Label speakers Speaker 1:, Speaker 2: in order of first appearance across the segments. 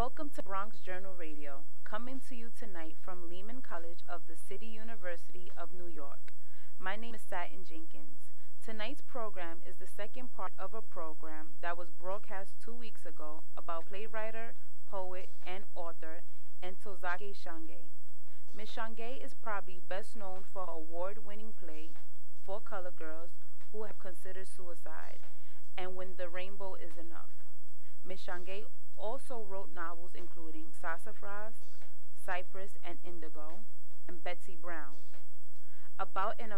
Speaker 1: Welcome to Bronx Journal Radio, coming to you tonight from Lehman College of the City University of New York. My name is Satin Jenkins. Tonight's program is the second part of a program that was broadcast 2 weeks ago about playwright, poet, and author Ntozake Shange. Ms. Shange is probably best known for her award-winning play, For Color Girls Who Have Considered Suicide, and When the Rainbow Is Enough. Ms. Shange also wrote novels including Sassafras, Cypress and Indigo, and Betsy Brown, about an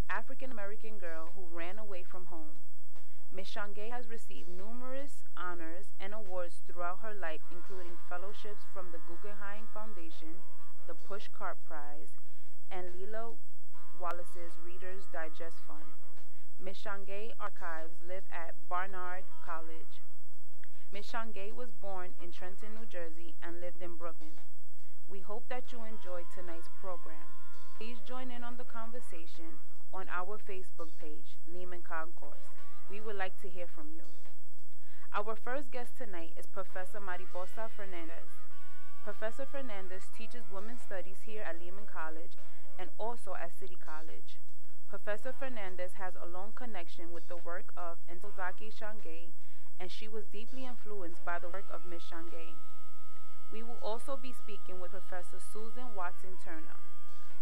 Speaker 1: African-American girl who ran away from home. Ms. Shange has received numerous honors and awards throughout her life, including fellowships from the Guggenheim Foundation, the Pushcart Prize, and Lila Wallace's Reader's Digest Fund. Ms. Shange archives live at Barnard College. Ms. Shange was born in Trenton, New Jersey, and lived in Brooklyn. We hope that you enjoyed tonight's program. Please join in on the conversation on our Facebook page, Lehman Concourse. We would like to hear from you. Our first guest tonight is Professor Mariposa Fernandez. Professor Fernandez teaches women's studies here at Lehman College and also at City College. Professor Fernandez has a long connection with the work of Ntozake Shange, and she was deeply influenced by the work of Ms. Shange. We will also be speaking with Professor Susan Watson Turner.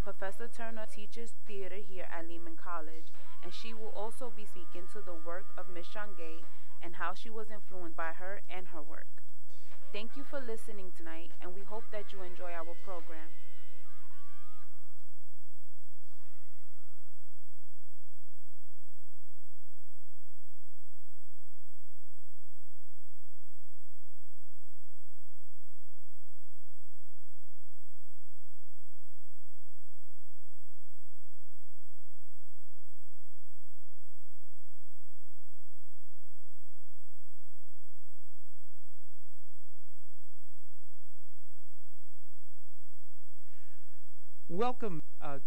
Speaker 1: Professor Turner teaches theater here at Lehman College, and she will also be speaking to the work of Ms. Shange and how she was influenced by her and her work. Thank you for listening tonight, and we hope that you enjoy our program.
Speaker 2: Welcome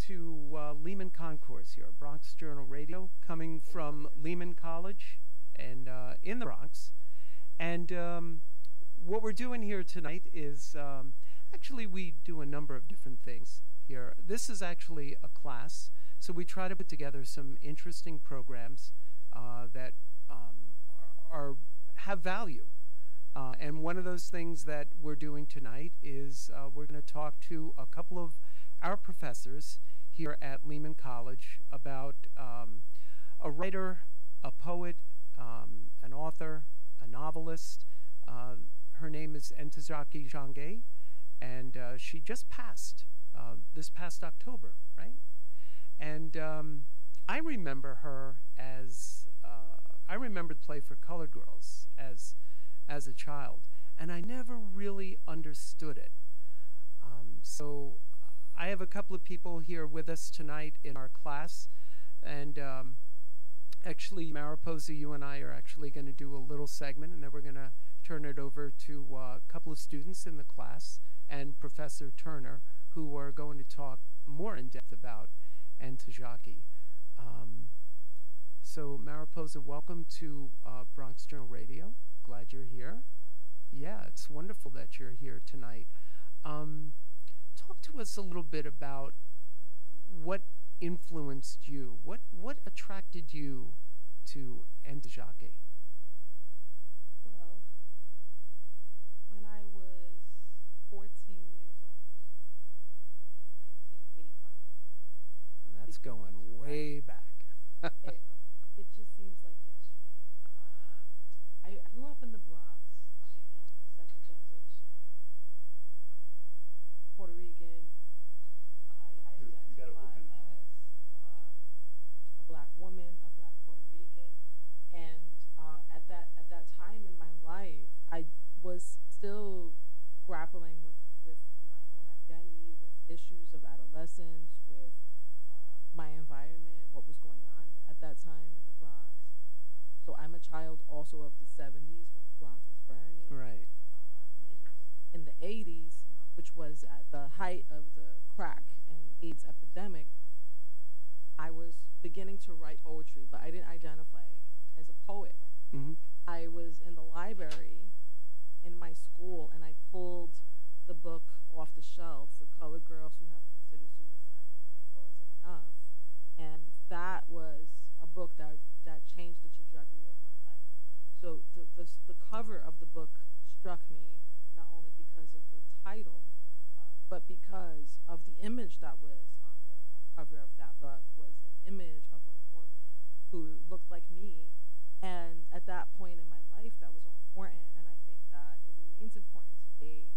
Speaker 2: to Lehman Concourse here, Bronx Journal Radio, coming from Lehman College and in the Bronx. And what we're doing here tonight is actually we do a number of different things here. This is actually a class, so we try to put together some interesting programs that have value. And one of those things that we're doing tonight is we're going to talk to a couple of our professors here at Lehman College about a writer, a poet, an author, a novelist. Her name is Ntozake Shange, and she just passed this past October, right? And I remember her as I remember the play For Colored Girls as a child, and I never really understood it. So I have a couple of people here with us tonight in our class, and actually, Mariposa, you and I are actually going to do a little segment, and then we're going to turn it over to a couple of students in the class and Professor Turner, who are going to talk more in depth about Ntozake. So, Mariposa, welcome to Bronx Journal Radio. Glad you're here. Yeah, it's wonderful that you're here tonight. Talk to us a little bit about what influenced you. What attracted you to Ntozake?
Speaker 3: Well, when I was 14 years old in 1985,
Speaker 2: And that's going way back.
Speaker 3: it just seems like yesterday. I grew up in the Bronx. I am a second generation Puerto Rican. I identify as a black woman, a black Puerto Rican, and at that time in my life, I was still grappling with my own identity, with issues of adolescence, with my environment, what was going on at that time in the Bronx. So I'm a child also of the 70s when the Bronx was burning.
Speaker 2: Right.
Speaker 3: In the 80s, which was at the height of the crack and AIDS epidemic, I was beginning to write poetry, but I didn't identify as a poet.
Speaker 2: Mm-hmm.
Speaker 3: I was in the library in my school, and I pulled the book off the shelf for colored girls who have considered suicide when the rainbow is enough, and that was a book that changed the trajectory of my life. So the cover of the book struck me not only because of the title, but because of the image that was on the cover of that book was an image of a woman who looked like me. And at that point in my life, that was so important, and I think that it remains important today.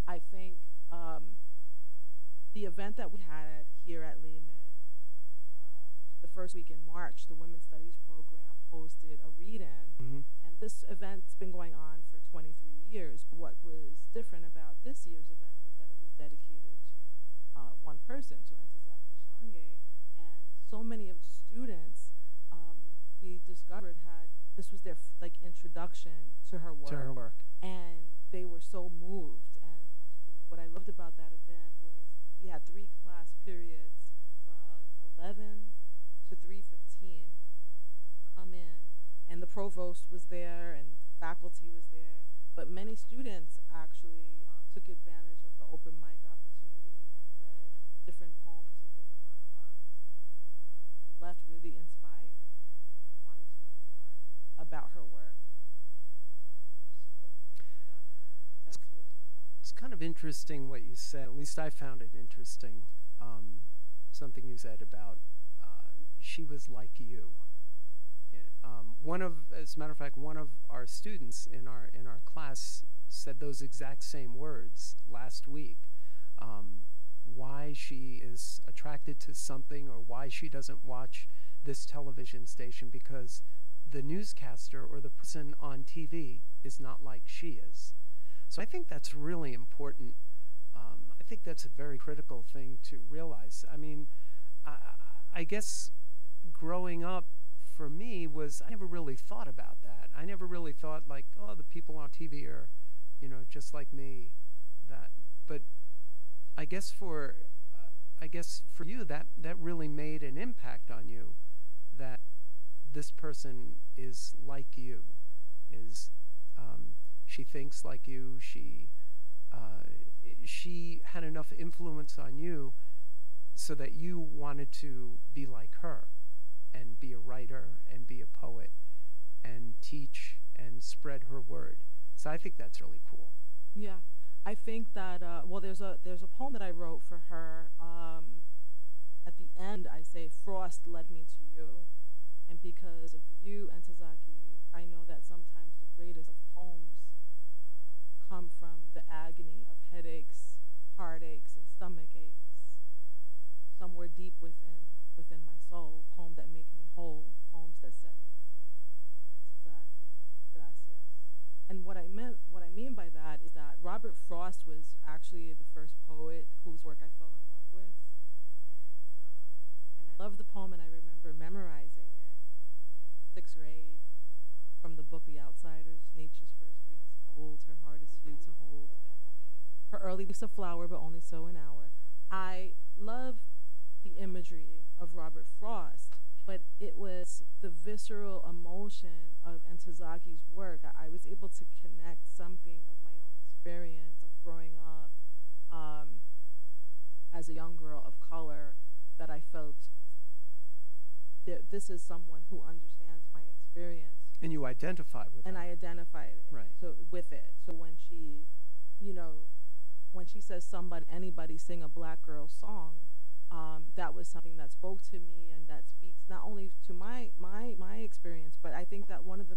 Speaker 3: I think the event that we had here at Lehman, the first week in March, the Women's Studies program hosted a read-in, and this event's been going on for 23 years. But what was different about this year's event was that it was dedicated to one person, to Ntozake Shange, and so many of the students we discovered had this was their like introduction to her work. And they were so moved. And you know what I loved about that event was we had 3 class periods from 11 to 3:15 come in, and the provost was there and faculty was there, but many students actually took advantage of the open mic opportunity and read different poems and different monologues, and left really inspired and wanting to know more about her work. And so I think that's really important.
Speaker 2: It's kind of interesting what you said. At least I found it interesting. Something you said about she was like you. As a matter of fact, one of our students in our class said those exact same words last week. Why she is attracted to something, or why she doesn't watch this television station, because the newscaster or the person on TV is not like she is. So I think that's really important. I think that's a very critical thing to realize. I mean, I guess growing up for me was, I never really thought about that. I never really thought like, oh, the people on TV are, you know, just like me. But I guess for you that really made an impact on you, that this person is like you, she thinks like you, she had enough influence on you so that you wanted to be like her and be a writer and be a poet and teach and spread her word. So I think that's really cool.
Speaker 3: Yeah, I think that well, there's a poem that I wrote for her. At the end, I say, "Frost led me to you, and because of you, Ntozake, I know that sometimes the greatest of poems come from the agony of headaches, heartaches, and stomach aches. Somewhere deep within my soul, poems that make me whole, poems that set me free. Ntozake, gracias." And what I mean by that is that Robert Frost was actually the first poet whose work I fell in love with, and I loved the poem, and I remember memorizing it in the 6th grade from the book The Outsiders. Nature's first green is gold, her heart is hue to hold. Her early leaves a flower, but only so an hour. I love the imagery of Robert Frost, but it was the visceral emotion of Ntozake's work. I was able to connect something of my own experience of growing up as a young girl of color, that I felt that this is someone who understands my experience.
Speaker 2: And you identify with
Speaker 3: and
Speaker 2: her.
Speaker 3: I identified it,
Speaker 2: right.
Speaker 3: So with it. So when she, when she says anybody sing a black girl song, that was something that spoke to me, and that speaks not only to my experience, but I think that one of the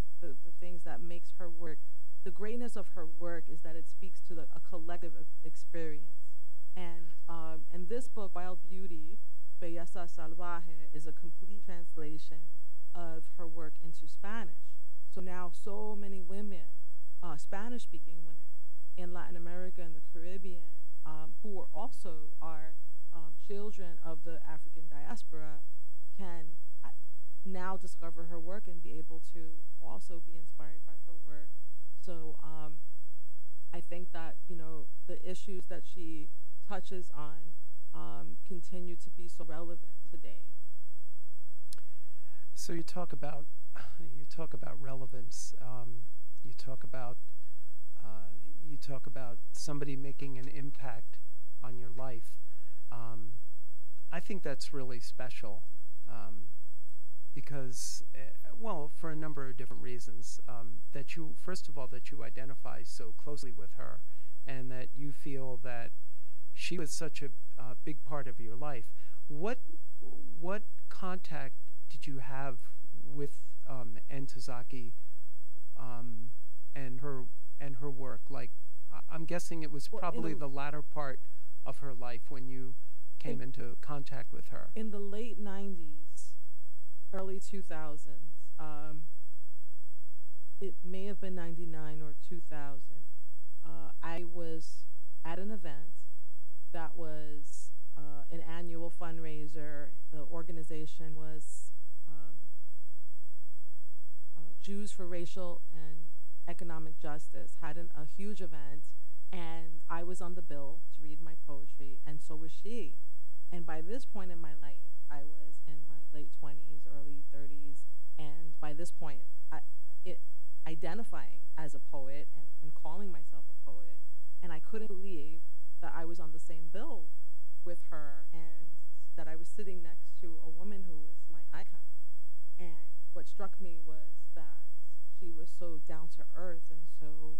Speaker 3: things that makes her work, the greatness of her work, is that it speaks to a collective experience. And this book, Wild Beauty, Belleza Salvaje, is a complete translation of her work into Spanish. So now so many women, Spanish-speaking women in Latin America and the Caribbean, who are also children of the African diaspora, can now discover her work and be able to also be inspired by her work. So I think that, the issues that she touches on continue to be so relevant today.
Speaker 2: So you talk about relevance. You talk about you talk about somebody making an impact on your life. I think that's really special because, well, for a number of different reasons. That you, first of all, that you identify so closely with her, and that you feel that she was such a big part of your life. What contact did you have with Ntozake and her work? Like, I'm guessing it was probably the latter part of her life when you came into contact with her.
Speaker 3: In the late 90s, early 2000s, it may have been 99 or 2000, I was at an event that was an annual fundraiser. The organization was Jews for Racial and Economic Justice, had a huge event, and I was on the bill to read my poetry, and so was she. And by this point in my life, I was in my late 20s, early 30s, and by this point, identifying as a poet and calling myself a poet, and I couldn't believe that I was on the same bill with her and that I was sitting next to a woman who was my icon. And what struck me was that she was so down to earth and so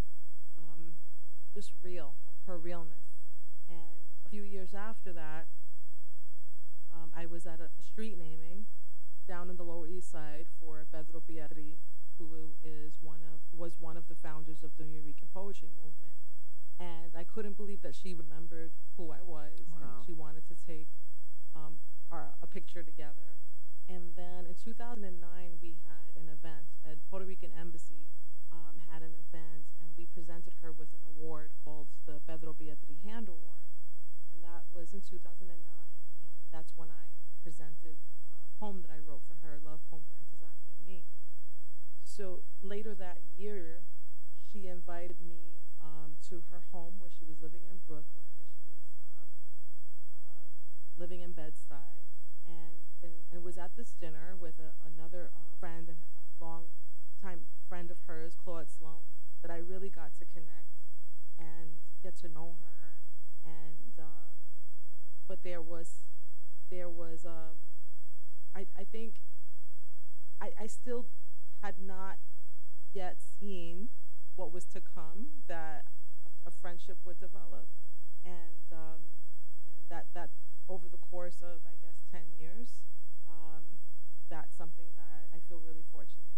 Speaker 3: just real, her realness. And a few years after that, I was at a street naming down in the Lower East Side for Pedro Pietri, who was one of the founders of the New York poetry movement. And I couldn't believe that she remembered who I was. Wow. And she wanted to take a picture together. And then in 2009, we had an event at Puerto Rican Embassy, had an event, and we presented her with an award called the Pedro Pietri Hand Award. And that was in 2009. And that's when I presented a poem that I wrote for her, love poem for Ntozake and me. So later that year, she invited me to her home where she was living in Brooklyn. She was living in Bed-Stuy, and was at this dinner with another friend and a long-time friend of hers, Claude Sloan, that I really got to connect and get to know her. And but there was I think I still had not yet seen what was to come, that a friendship would develop, and that over the course of, I guess, 10 years, that's something that I feel really fortunate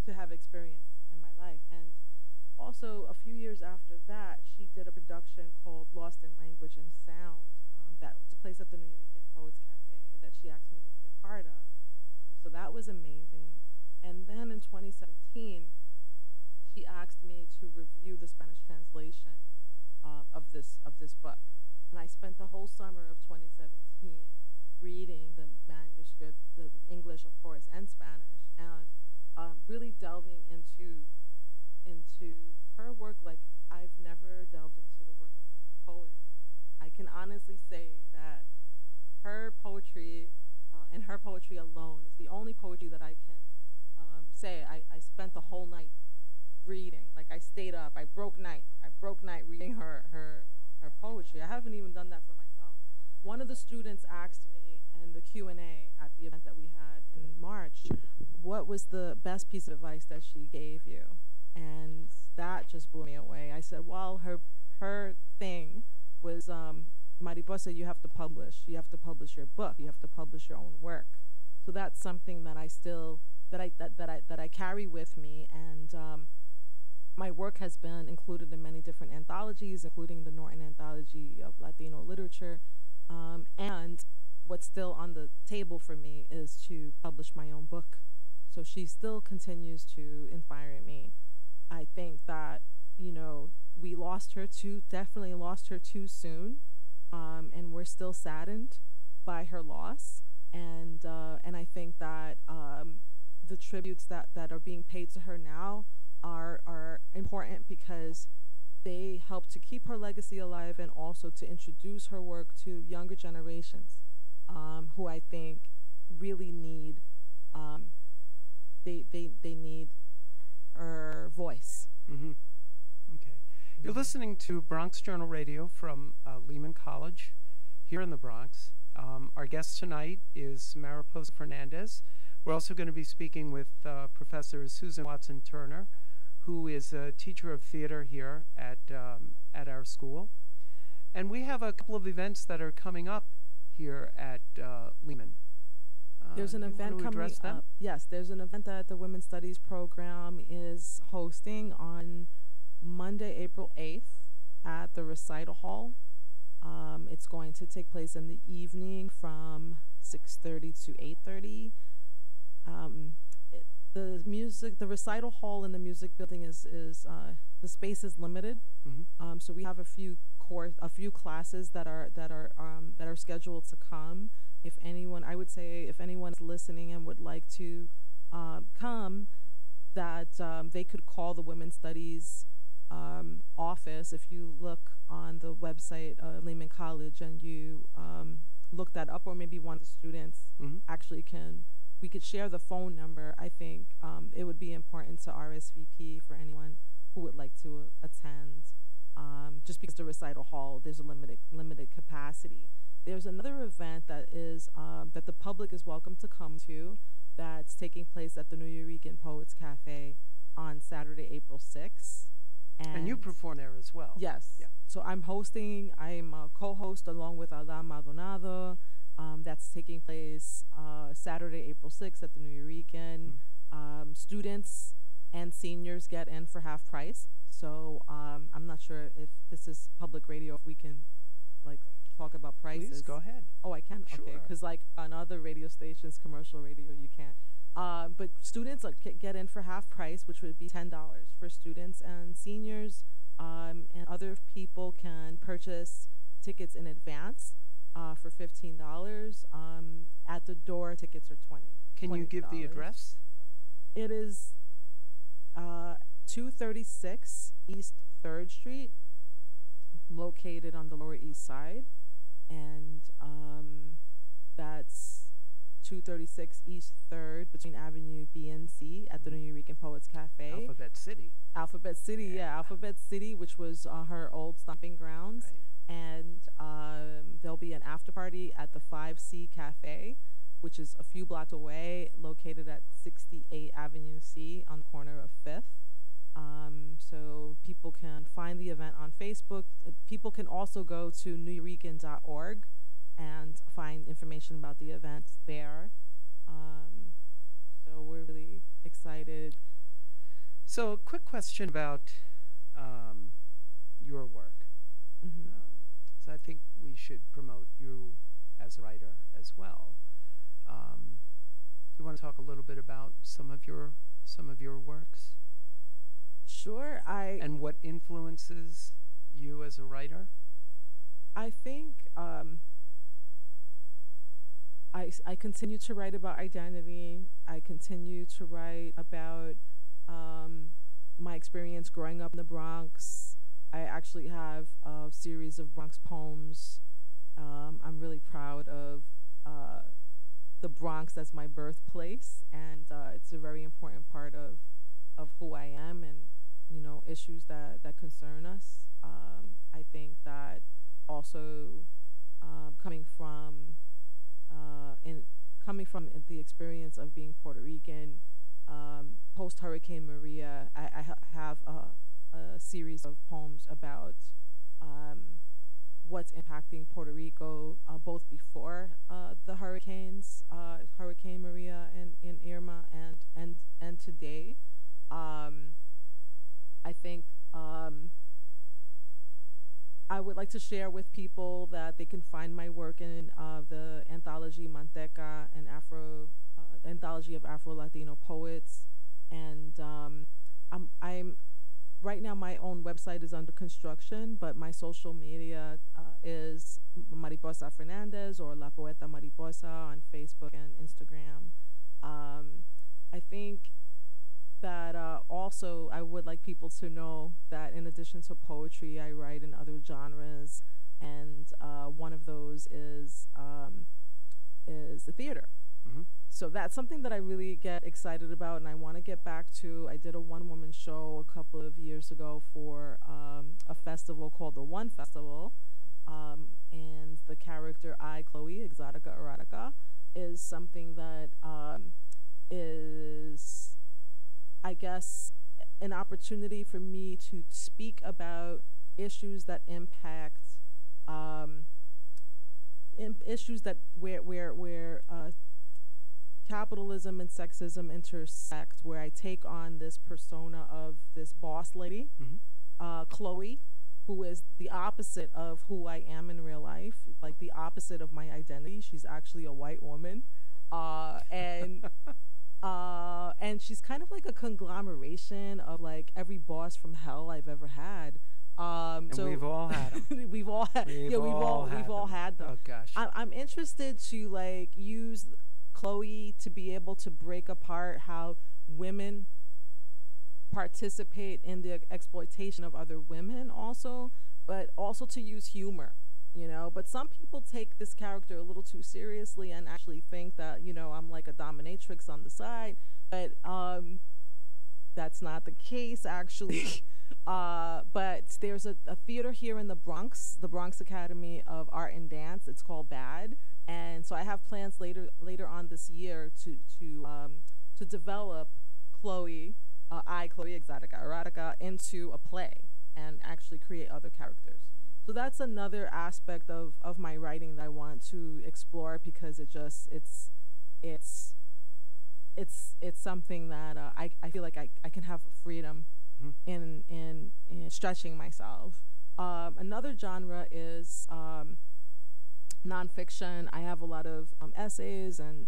Speaker 3: to have experienced in my life. And also, a few years after that, she did a production called Lost in Language and Sound that took place at the New York Poets Cafe that she asked me to be a part of. So that was amazing. And then in 2017, she asked me to review the Spanish translation of this book. And I spent the whole summer of 2017 reading the manuscript, the English, of course, and Spanish, and really delving into her work like I've never delved into the work of another poet. I can honestly say that her poetry and her poetry alone is the only poetry that I can say I spent the whole night reading. Like, I stayed up, I broke night reading her poetry. I haven't even done that for myself. One of the students asked me in the Q&A at the event that we had in March, what was the best piece of advice that she gave you? And that just blew me away. I said, well, her thing was, Mariposa, you have to publish. You have to publish your book. You have to publish your own work. So that's something that I still that I carry with me, and my work has been included in many different anthologies, including the Norton Anthology of Latino Literature. And what's still on the table for me is to publish my own book. So she still continues to inspire me. I think that, you know, we definitely lost her too soon, and we're still saddened by her loss. And I think that the tributes that are being paid to her now are important because they help to keep her legacy alive and also to introduce her work to younger generations, who I think really need they need her voice.
Speaker 2: Mm-hmm. Okay. You're listening to Bronx Journal Radio from Lehman College here in the Bronx. Our guest tonight is Mariposa Fernandez. We're also going to be speaking with Professor Susan Watson Turner, who is a teacher of theater here at our school. And we have a couple of events that are coming up here at Lehman.
Speaker 3: There's an event coming up. Yes, there's an event that the Women's Studies program is hosting on Monday, April 8th at the Recital Hall. It's going to take place in the evening from 6:30 to 8:30. The Recital Hall in the music building is the space is limited.
Speaker 2: Mm-hmm.
Speaker 3: So we have a few classes that are scheduled to come. If anyone is listening and would like to come, that they could call the Women's Studies office. If you look on the website of Lehman College and you look that up, or maybe one of the students actually we could share the phone number. I think it would be important to RSVP for anyone who would like to attend, just because the Recital Hall, there's a limited capacity. There's another event that is that the public is welcome to come to, that's taking place at the Nuyorican Poets Cafe on Saturday, April 6th.
Speaker 2: And you perform there as well.
Speaker 3: Yes. Yeah. So I'm a co-host along with Adam Maldonado. That's taking place Saturday, April 6th at the Nuyorican. Students and seniors get in for half price. So I'm not sure if this is public radio, if we can talk about prices.
Speaker 2: Please, go ahead.
Speaker 3: Oh, I can?
Speaker 2: Sure.
Speaker 3: Okay, because on other radio stations, commercial radio, you can't. But students get in for half price, which would be $10 for students and seniors. And other people can purchase tickets in advance for $15. At the door, tickets are $20.
Speaker 2: Can you give the address?
Speaker 3: It is 236 East 3rd Street, located on the Lower East Side. And that's 236 East 3rd between Avenue B and C at the Nuyorican Poets Cafe.
Speaker 2: Alphabet City.
Speaker 3: Alphabet City, yeah. Alphabet City, which was her old stomping grounds.
Speaker 2: Right.
Speaker 3: And there'll be an after party at the 5C Cafe, which is a few blocks away, located at 68 Avenue C on the corner of 5th. So people can find the event on Facebook. People can also go to nuyorican.org and find information about the events there. So we're really excited.
Speaker 2: So a quick question about your work. So I think we should promote you as a writer as well. You want to talk a little bit about some of your works?
Speaker 3: Sure.
Speaker 2: And what influences you as a writer?
Speaker 3: I think I continue to write about identity. I continue to write about my experience growing up in the Bronx. I actually have a series of Bronx poems. I'm really proud of the Bronx as my birthplace, and it's a very important part of who I am, and issues that concern us. I think that also coming from the experience of being Puerto Rican, post Hurricane Maria, I have a series of poems about what's impacting Puerto Rico, both before the hurricanes, Hurricane Maria and Irma, and today. I think I would like to share with people that they can find my work in the anthology Manteca and the anthology of Afro-Latino poets. And I'm right now, my own website is under construction, but my social media is Mariposa Fernandez or La Poeta Mariposa on Facebook and Instagram. I think that also I would like people to know that in addition to poetry, I write in other genres, and one of those is the theater.
Speaker 2: Mm-hmm.
Speaker 3: So that's something that I really get excited about, and I want to get back to. I did a one-woman show a couple of years ago for a festival called the One Festival, and the character Chloe, Exotica Erotica, is something that is, I guess, an opportunity for me to speak about issues that impact issues that where capitalism and sexism intersect, where I take on this persona of this boss lady, Chloe, who is the opposite of who I am in real life, like the opposite of my identity. She's actually a white woman, and she's kind of like a conglomeration of like every boss from hell I've ever had.
Speaker 2: And
Speaker 3: so
Speaker 2: we've all had them.
Speaker 3: we've all had, we've all had them.
Speaker 2: Oh gosh.
Speaker 3: I'm interested to like use Chloe to be able to break apart how women participate in the exploitation of other women also, but also to use humor, you know. But some people take this character a little too seriously and actually think that, you know, I'm like a dominatrix on the side, but that's not the case actually. But there's a theater here in the Bronx Academy of Art and Dance. It's called BAD, and so I have plans later on this year to develop Chloe, Chloe Exotica Erotica, into a play and actually create other characters. So that's another aspect of my writing that I want to explore, because it's something that I feel like I can have freedom in stretching myself. Another genre is nonfiction. I have a lot of essays and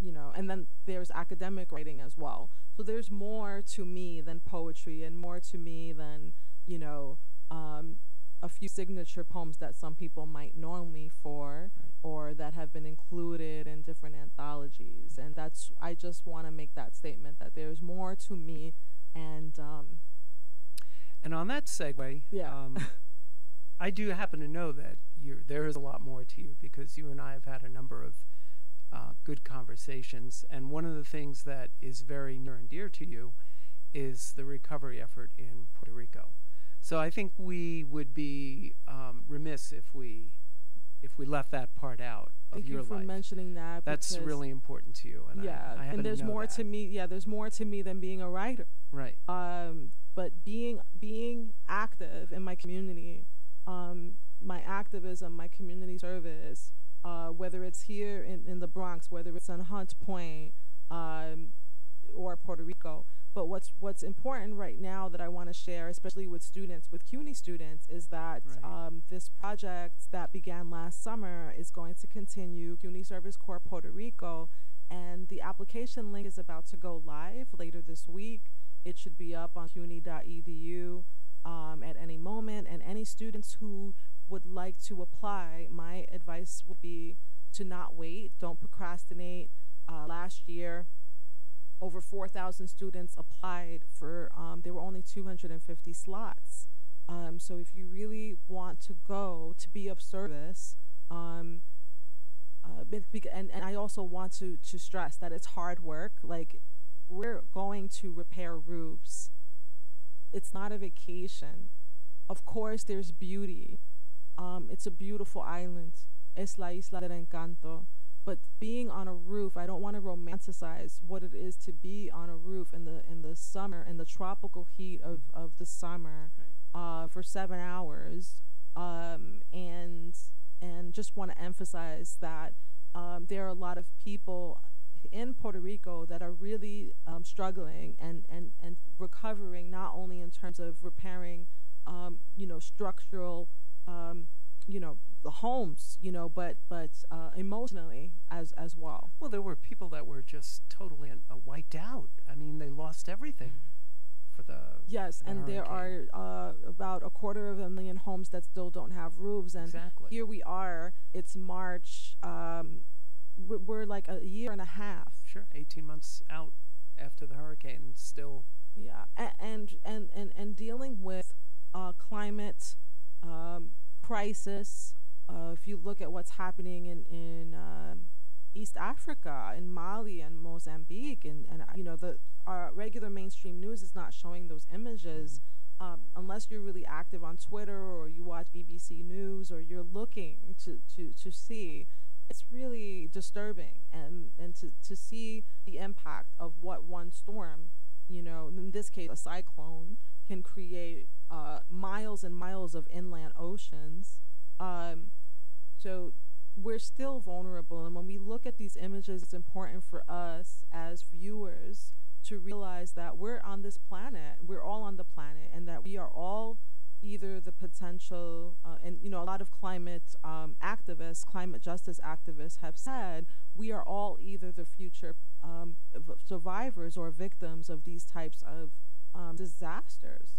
Speaker 3: you know, and then there's academic writing as well. So there's more to me than poetry, and more to me than, you know, a few signature poems that some people might know me for, or that have been included in different anthologies. And that's, I just want to make that statement that there's more to me. And
Speaker 2: on that segue, I do happen to know that there is a lot more to you, because you and I have had a number of good conversations. And one of the things that is very near and dear to you is the recovery effort in Puerto Rico. So I think we would be remiss if we left that part out of your life.
Speaker 3: Thank you for mentioning that.
Speaker 2: That's really important to you. And
Speaker 3: yeah,
Speaker 2: I
Speaker 3: and there's more to me. Yeah, there's more to me than being a writer.
Speaker 2: Right.
Speaker 3: But being active in my community, my activism, my community service, whether it's here in the Bronx, whether it's on Hunt Point, or Puerto Rico. But what's important right now that I want to share, especially with students, with CUNY students, is that this project that began last summer is going to continue, CUNY Service Corps Puerto Rico, and the application link is about to go live later this week. It should be up on cuny.edu at any moment, and any students who would like to apply, my advice would be to not wait, don't procrastinate. Last year, over 4,000 students applied for, there were only 250 slots. So if you really want to go to be of service, and I also want to stress that it's hard work. Like, we're going to repair roofs. It's not a vacation. Of course, there's beauty. It's a beautiful island. Es la isla del encanto. But being on a roof, I don't want to romanticize what it is to be on a roof in the summer, in the tropical heat of the summer, for 7 hours, and just want to emphasize that there are a lot of people in Puerto Rico that are really struggling and recovering, not only in terms of repairing, you know, structural, you know, the homes, you know, but emotionally as well.
Speaker 2: Well, there were people that were just totally wiped out. I mean, they lost everything for the
Speaker 3: and there are about 250,000 homes that still don't have roofs. And here we are. It's March. We're like a year and a half.
Speaker 2: Sure, 18 months out after the hurricane, still.
Speaker 3: Yeah, and dealing with climate crisis. If you look at what's happening East Africa, in Mali and Mozambique, and our regular mainstream news is not showing those images. Unless you're really active on Twitter or you watch BBC News or you're looking to see, it's really disturbing. And to see the impact of what one storm, in this case a cyclone, can create miles and miles of inland oceans. So we're still vulnerable. And when we look at these images, it's important for us as viewers to realize that we're on this planet, we're all on the planet, and that we are all either the potential, and a lot of climate activists, climate justice activists have said, we are all either the future survivors or victims of these types of disasters.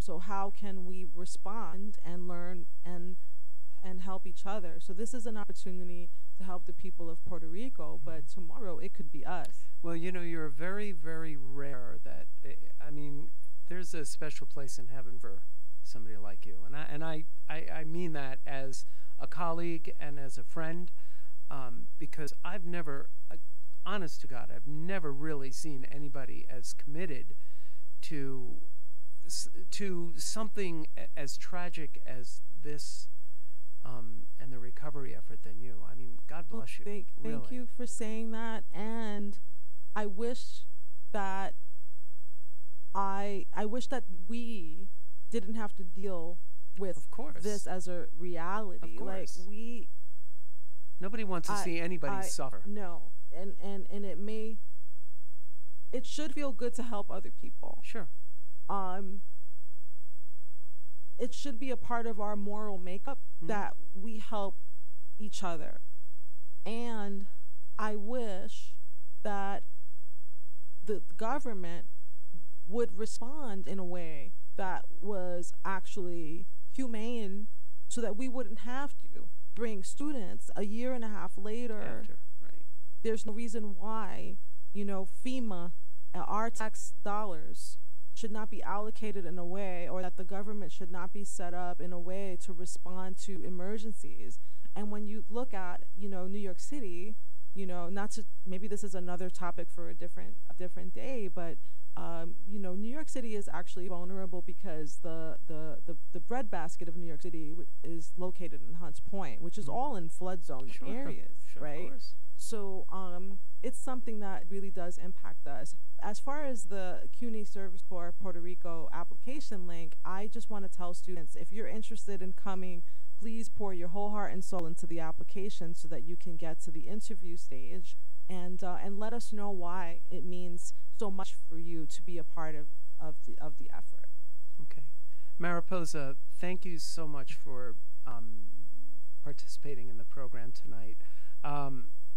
Speaker 3: So how can we respond and learn and help each other? So this is an opportunity to help the people of Puerto Rico, but tomorrow it could be us.
Speaker 2: Well, you're very, very rare that, I mean, there's a special place in heaven for somebody like you. And I mean that as a colleague and as a friend, because I've never, honest to God, I've never really seen anybody as committed to something as tragic as this and the recovery effort than you. I mean, God bless you.
Speaker 3: Thank you for saying that. And I wish that we didn't have to deal with this as a reality. Like
Speaker 2: nobody wants to see anybody suffer.
Speaker 3: No. And it should feel good to help other people.
Speaker 2: Sure.
Speaker 3: It should be a part of our moral makeup that we help each other. And I wish that the government would respond in a way that was actually humane, so that we wouldn't have to bring students a year and a half later. There's no reason why, FEMA, our tax dollars, should not be allocated in a way, or that the government should not be set up in a way to respond to emergencies. And when you look at, New York City, maybe this is another topic for a different day, but New York City is actually vulnerable because the breadbasket of New York City is located in Hunts Point, which is all in flood zone areas, right? So it's something that really does impact us. As far as the CUNY Service Corps Puerto Rico application link, I just want to tell students, if you're interested in coming, please pour your whole heart and soul into the application so that you can get to the interview stage, and let us know why it means so much for you to be a part of the effort.
Speaker 2: Okay. Mariposa, thank you so much for participating in the program tonight.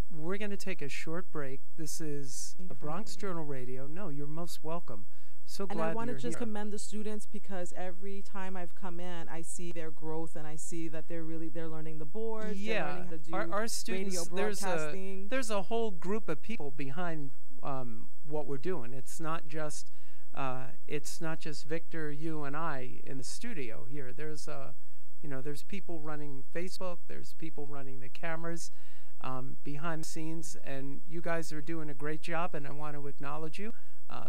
Speaker 2: We're going to take a short break. This is a Bronx Journal Radio. No, you're most welcome. So glad you're here.
Speaker 3: And I want to just commend the students, because every time I've come in, I see their growth, and I see that they're learning the boards.
Speaker 2: Yeah,
Speaker 3: they're learning how to do
Speaker 2: our students,
Speaker 3: radio broadcasting.
Speaker 2: There's a whole group of people behind what we're doing. It's not just Victor, you, and I in the studio here. There's there's people running Facebook. There's people running the cameras behind the scenes, and you guys are doing a great job, and I want to acknowledge you.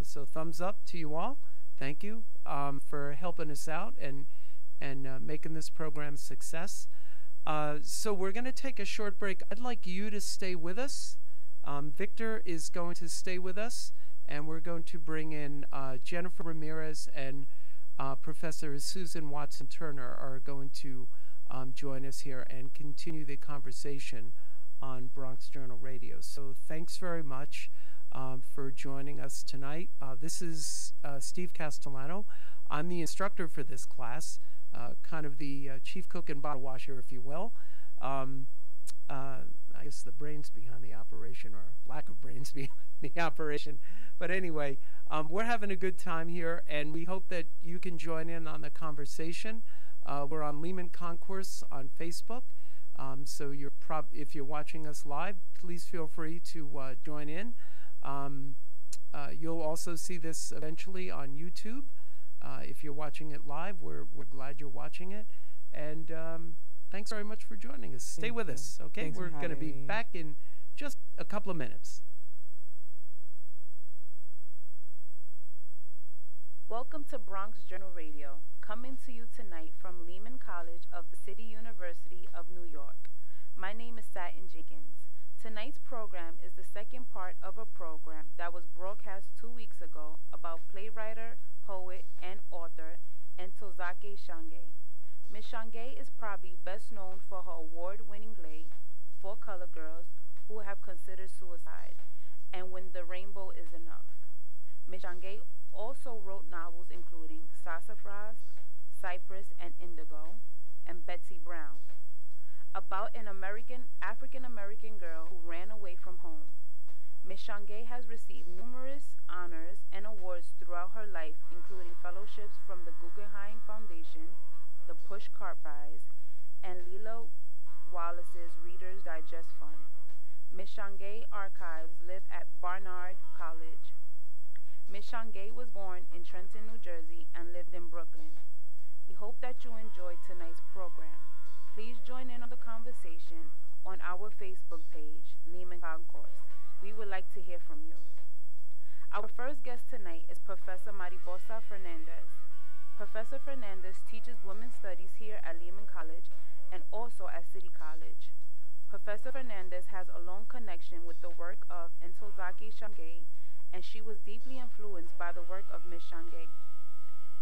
Speaker 2: So thumbs up to you all. Thank you for helping us out and making this program a success. So we're going to take a short break. I'd like you to stay with us. Victor is going to stay with us, and we're going to bring in Jennifer Ramirez and Professor Susan Watson-Turner are going to join us here and continue the conversation on Bronx Journal Radio. So thanks very much for joining us tonight. This is Steve Castellano. I'm the instructor for this class, kind of the chief cook and bottle washer, if you will. I guess the brains behind the operation, or lack of brains behind the operation. But anyway, we're having a good time here, and we hope that you can join in on the conversation. We're on Lehman Concourse on Facebook. So if you're watching us live, please feel free to join in. You'll also see this eventually on YouTube. If you're watching it live, we're glad you're watching it. And thanks very much for joining us. Stay with us, okay? We're going to be back in just a couple of minutes.
Speaker 1: Welcome to Bronx Journal Radio, coming to you tonight from Lehman College of the City University of New York. My name is Shange. Tonight's program is the second part of a program that was broadcast 2 weeks ago about playwright, poet, and author Ntozake Shange. Ms. Shange is probably best known for her award-winning play, For Color Girls Who Have Considered Suicide, and When the Rainbow Is Enough. Ms. Shange also wrote novels including Sassafras, Cypress and Indigo, and Betsy Brown, about an African-American girl who ran away from home. Ms. Shange has received numerous honors and awards throughout her life, including fellowships from the Guggenheim Foundation, the Pushcart Prize, and Lila Wallace's Reader's Digest Fund. Ms. Shange archives live at Barnard College. Ms. Shange was born in Trenton, New Jersey, and lived in Brooklyn. We hope that you enjoyed tonight's program. Please join in on the conversation on our Facebook page, Lehman Concourse. We would like to hear from you. Our first guest tonight is Professor Mariposa Fernandez. Professor Fernandez teaches women's studies here at Lehman College and also at City College. Professor Fernandez has a long connection with the work of Ntozake Shange, and she was deeply influenced by the work of Ms. Shange.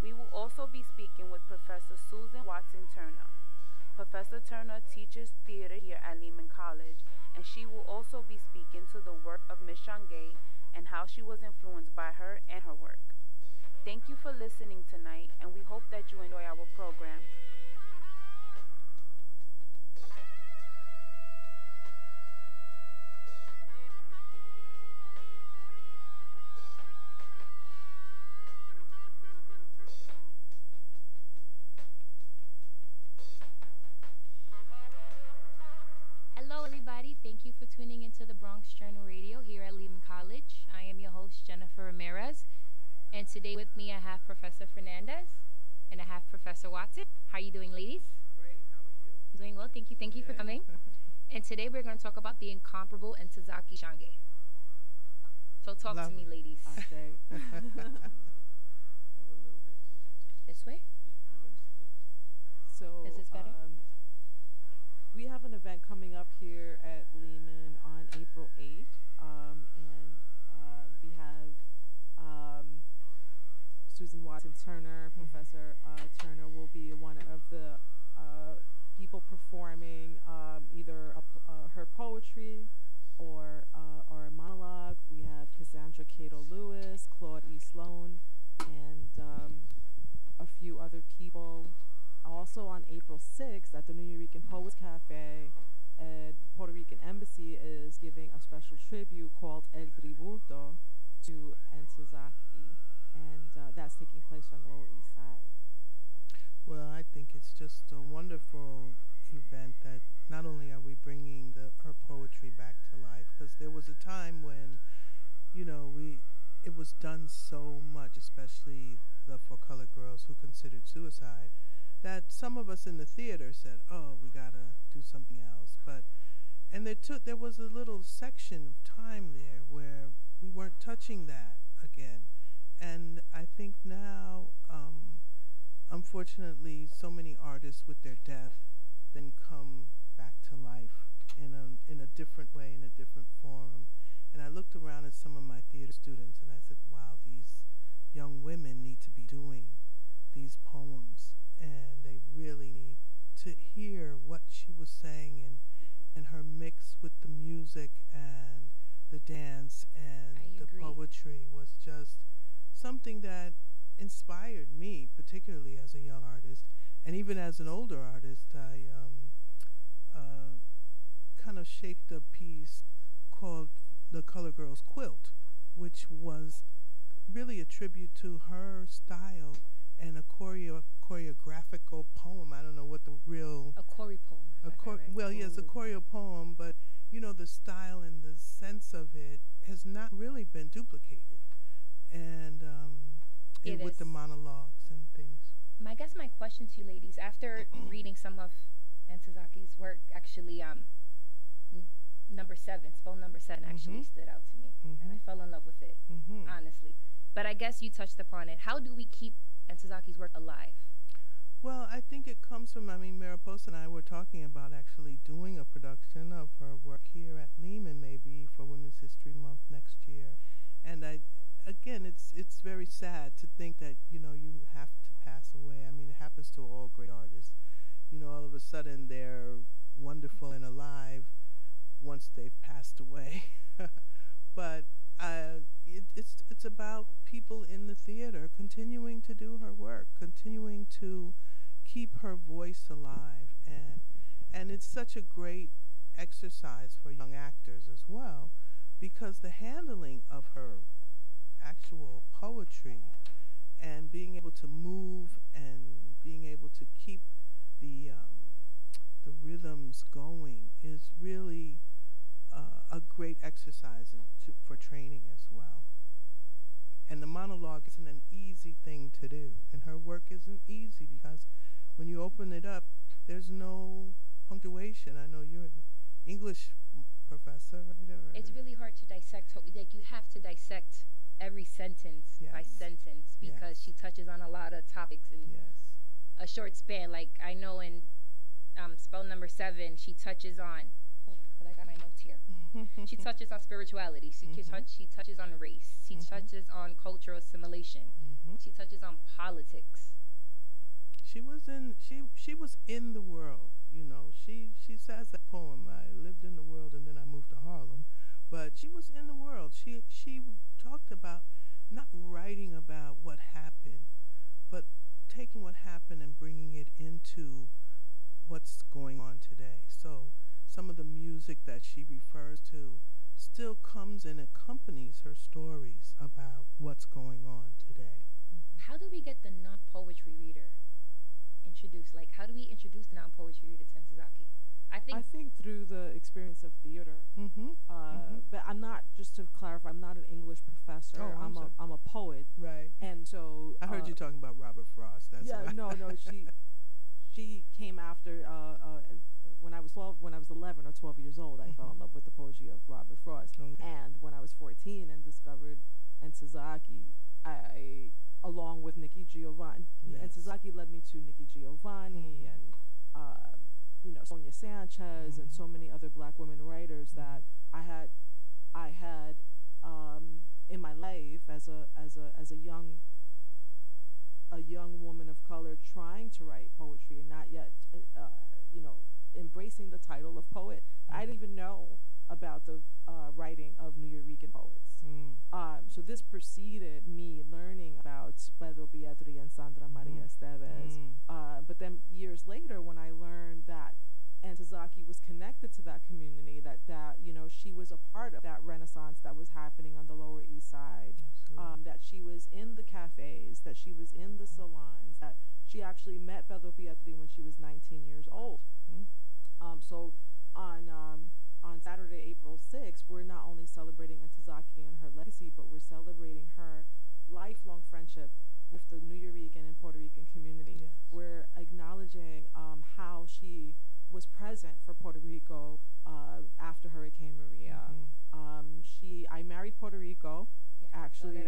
Speaker 1: We will also be speaking with Professor Susan Watson Turner. Professor Turner teaches theater here at Lehman College, and she will also be speaking to the work of Ms. Shange and how she was influenced by her and her work. Thank you for listening tonight, and we hope that you enjoy our program.
Speaker 4: Thank you for tuning into the Bronx Journal Radio here at Lehman College. I am your host, Jennifer Ramirez, and today with me I have Professor Fernandez and I have Professor Watson. How are you doing, ladies?
Speaker 2: Great. How are you?
Speaker 4: Doing well. Thank you. Thank you for coming. And today we're going to talk about the incomparable Ntozake Shange. So talk to me, ladies. This way?
Speaker 3: So,
Speaker 4: is this better?
Speaker 3: We have an event coming up here at Lehman on April 8th, and we have Susan Watson Turner. Professor Turner will be one of the people performing either her poetry or a monologue. We have Cassandra Cato Lewis, Claude E. Sloan, and a few other people. Also on April 6th at the New York Poets Cafe, Puerto Rican Embassy is giving a special tribute called El Tributo to Ntozake, and that's taking place on the Lower East Side.
Speaker 5: Well, I think it's just a wonderful event that not only are we bringing her poetry back to life, because there was a time when, it was done so much, especially the For Color Girls Who Considered Suicide, that some of us in the theater said, "Oh, we gotta do something else." And there was a little section of time there where we weren't touching that again. And I think now, unfortunately, so many artists with their death then come back to life in a different way, in a different forum. And I looked around at some of my theater students and I said, "Wow, these young women need to be doing these poems, and they really need to hear what she was saying, and her mix with the music and the dance and the poetry was just something that inspired me, particularly as a young artist. And even as an older artist, I kind of shaped a piece called The Color Girls Quilt, which was really a tribute to her style and a choreographical poem. I don't know what the real...
Speaker 4: A choreo poem.
Speaker 5: Well, yes, a choreo poem, but, the style and the sense of it has not really been duplicated. And with the monologues and things.
Speaker 4: I guess my question to you ladies, after reading some of Ntozake's work, actually, number 7, spell number 7 actually stood out to me, and I fell in love with it, honestly. But I guess you touched upon it. How do we keep Ntozake's work alive?
Speaker 5: Well, I think it comes from, I mean, Mariposa and I were talking about actually doing a production of her work here at Lehman, maybe for Women's History Month next year. And again, it's very sad to think that, you know, you have to pass away. I mean, it happens to all great artists. You know, all of a sudden they're wonderful and alive once they've passed away. But it's about people in the theater continuing to do her work, continuing to keep her voice alive, and it's such a great exercise for young actors as well, because the handling of her actual poetry and being able to move and being able to keep the rhythms going is really a great exercise for training as well. And the monologue isn't an easy thing to do, and her work isn't easy because when you open it up, there's no punctuation. I know you're an English professor, right?
Speaker 4: It's really hard to dissect. Like, you have to dissect every sentence by sentence, because she touches on a lot of topics in a short span. Like, I know in spell number 7, she touches on, hold on, because I got my notes here. She touches on spirituality. She touches on race. She touches on cultural assimilation. She touches on politics.
Speaker 5: She was in the world, you know. She says that poem, I lived in the world and then I moved to Harlem. But she was in the world. She talked about not writing about what happened, but taking what happened and bringing it into what's going on today. So some of the music that she refers to still comes and accompanies her stories about what's going on today.
Speaker 4: How do we get the non-poetry reader introduced? Like, how do we introduce the non-poetry reader to Ntozake? I
Speaker 3: think through the experience of theater. But I'm not, just to clarify, I'm not an English professor.
Speaker 5: Oh,
Speaker 3: I'm a poet.
Speaker 5: Right.
Speaker 3: And so
Speaker 5: I heard you talking about Robert Frost. That's
Speaker 3: yeah. No. She came after when I was 11 or 12 years old. I fell in love with the poetry of Robert Frost. And when I was 14 and discovered Ntozake, I, along with Nikki Giovanni, Ntozake led me to Nikki Giovanni and you know, Sonia Sanchez and so many other Black women writers that I had in my life as a young woman of color trying to write poetry and not yet you know, embracing the title of poet. I didn't even know about the writing of New Yorker poets. So this preceded me learning about Pedro Pietri and Sandra Maria Esteves. But then years later, when I learned that Ntozake was connected to that community, that you know, she was a part of that renaissance that was happening on the Lower East Side, that she was in the cafes, that she was in the salons, that she actually met Pedro Pietri when she was 19 years old. So on Saturday, April 6th, we're not only celebrating Ntozake and her legacy, but we're celebrating her lifelong friendship with the New Yorker and Puerto Rican community. We're acknowledging how she was present for Puerto Rico after Hurricane Maria. I married Puerto Rico. Actually,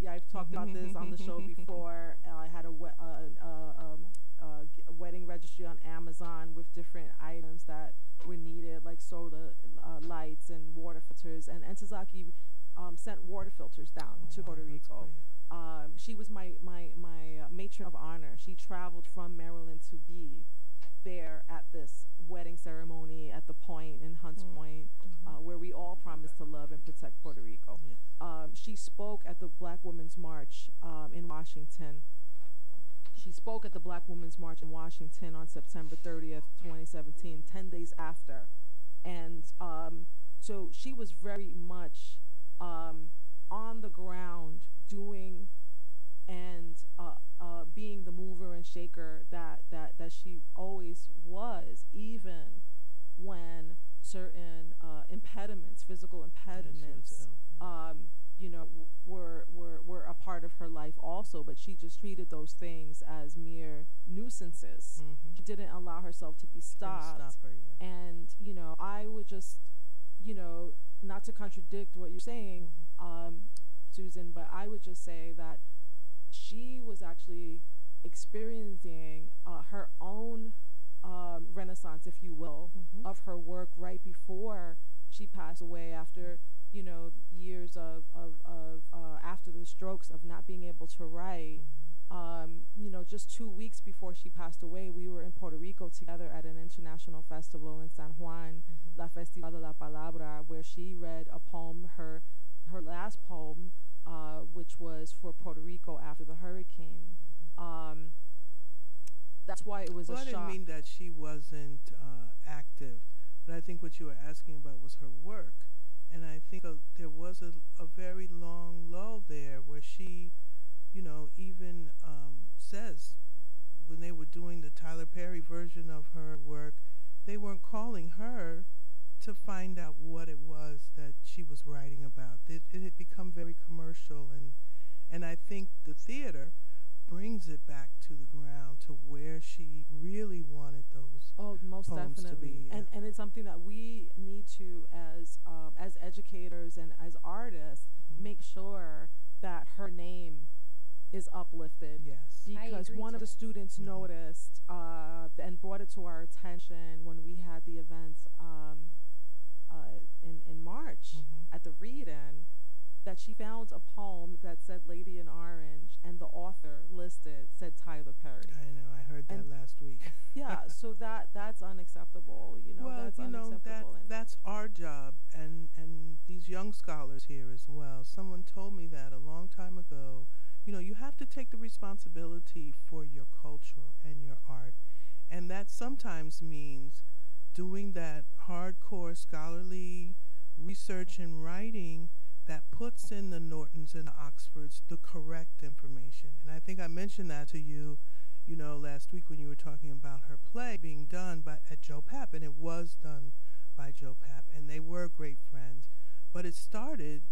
Speaker 3: I've talked about this on the show before. I had a wedding registry on Amazon with different items that were needed, like soda lights and water filters. And Ntozake sent water filters down to Puerto Rico. She was my matron of honor. She traveled from Maryland to be there at this wedding ceremony at the Point in Hunts Point, where we all promised to love and protect Puerto Rico. She spoke at the Black Women's March in Washington. She spoke at the Black Women's March in Washington on September 30th, 2017, 10 days after. And so she was very much on the ground doing and being the mover and shaker that she always was, even when certain impediments, physical impediments, you know, were a part of her life also. But she just treated those things as mere nuisances. She didn't allow herself to be stopped. And you know, I would just, you know, not to contradict what you're saying, Susan, but I would just say that she was actually experiencing her own renaissance, if you will, of her work right before she passed away, after, you know, years of after the strokes of not being able to write. You know, just 2 weeks before she passed away, we were in Puerto Rico together at an international festival in San Juan, La Festival de la Palabra, where she read a poem, her last poem, which was for Puerto Rico after the hurricane. That's why it was a shock.
Speaker 5: I didn't mean that she wasn't active, but I think what you were asking about was her work. And I think there was a very long lull there where she, you know, even says when they were doing the Tyler Perry version of her work, they weren't calling her to find out what it was that she was writing about. It had become very commercial, and I think the theater brings it back to the ground, to where she really wanted those
Speaker 3: most
Speaker 5: poems
Speaker 3: definitely
Speaker 5: to be. Yeah.
Speaker 3: And it's something that we need to, as educators and as artists, make sure that her name is uplifted.
Speaker 5: Yes.
Speaker 3: Because one of the students noticed and brought it to our attention when we had the events in March at the read-in, that she found a poem that said Lady in Orange, and the author listed said Tyler Perry.
Speaker 5: I know, I heard that last week.
Speaker 3: Yeah, so that's unacceptable, you know.
Speaker 5: Well,
Speaker 3: that's unacceptable.
Speaker 5: That's our job, and these young scholars here as well. Someone told me that a long time ago. You know, you have to take the responsibility for your culture and your art, and that sometimes means doing that hardcore scholarly research and writing that puts in the Nortons and the Oxfords the correct information. And I think I mentioned that to you, you know, last week when you were talking about her play being done at Joe Papp, and it was done by Joe Papp, and they were great friends. But it started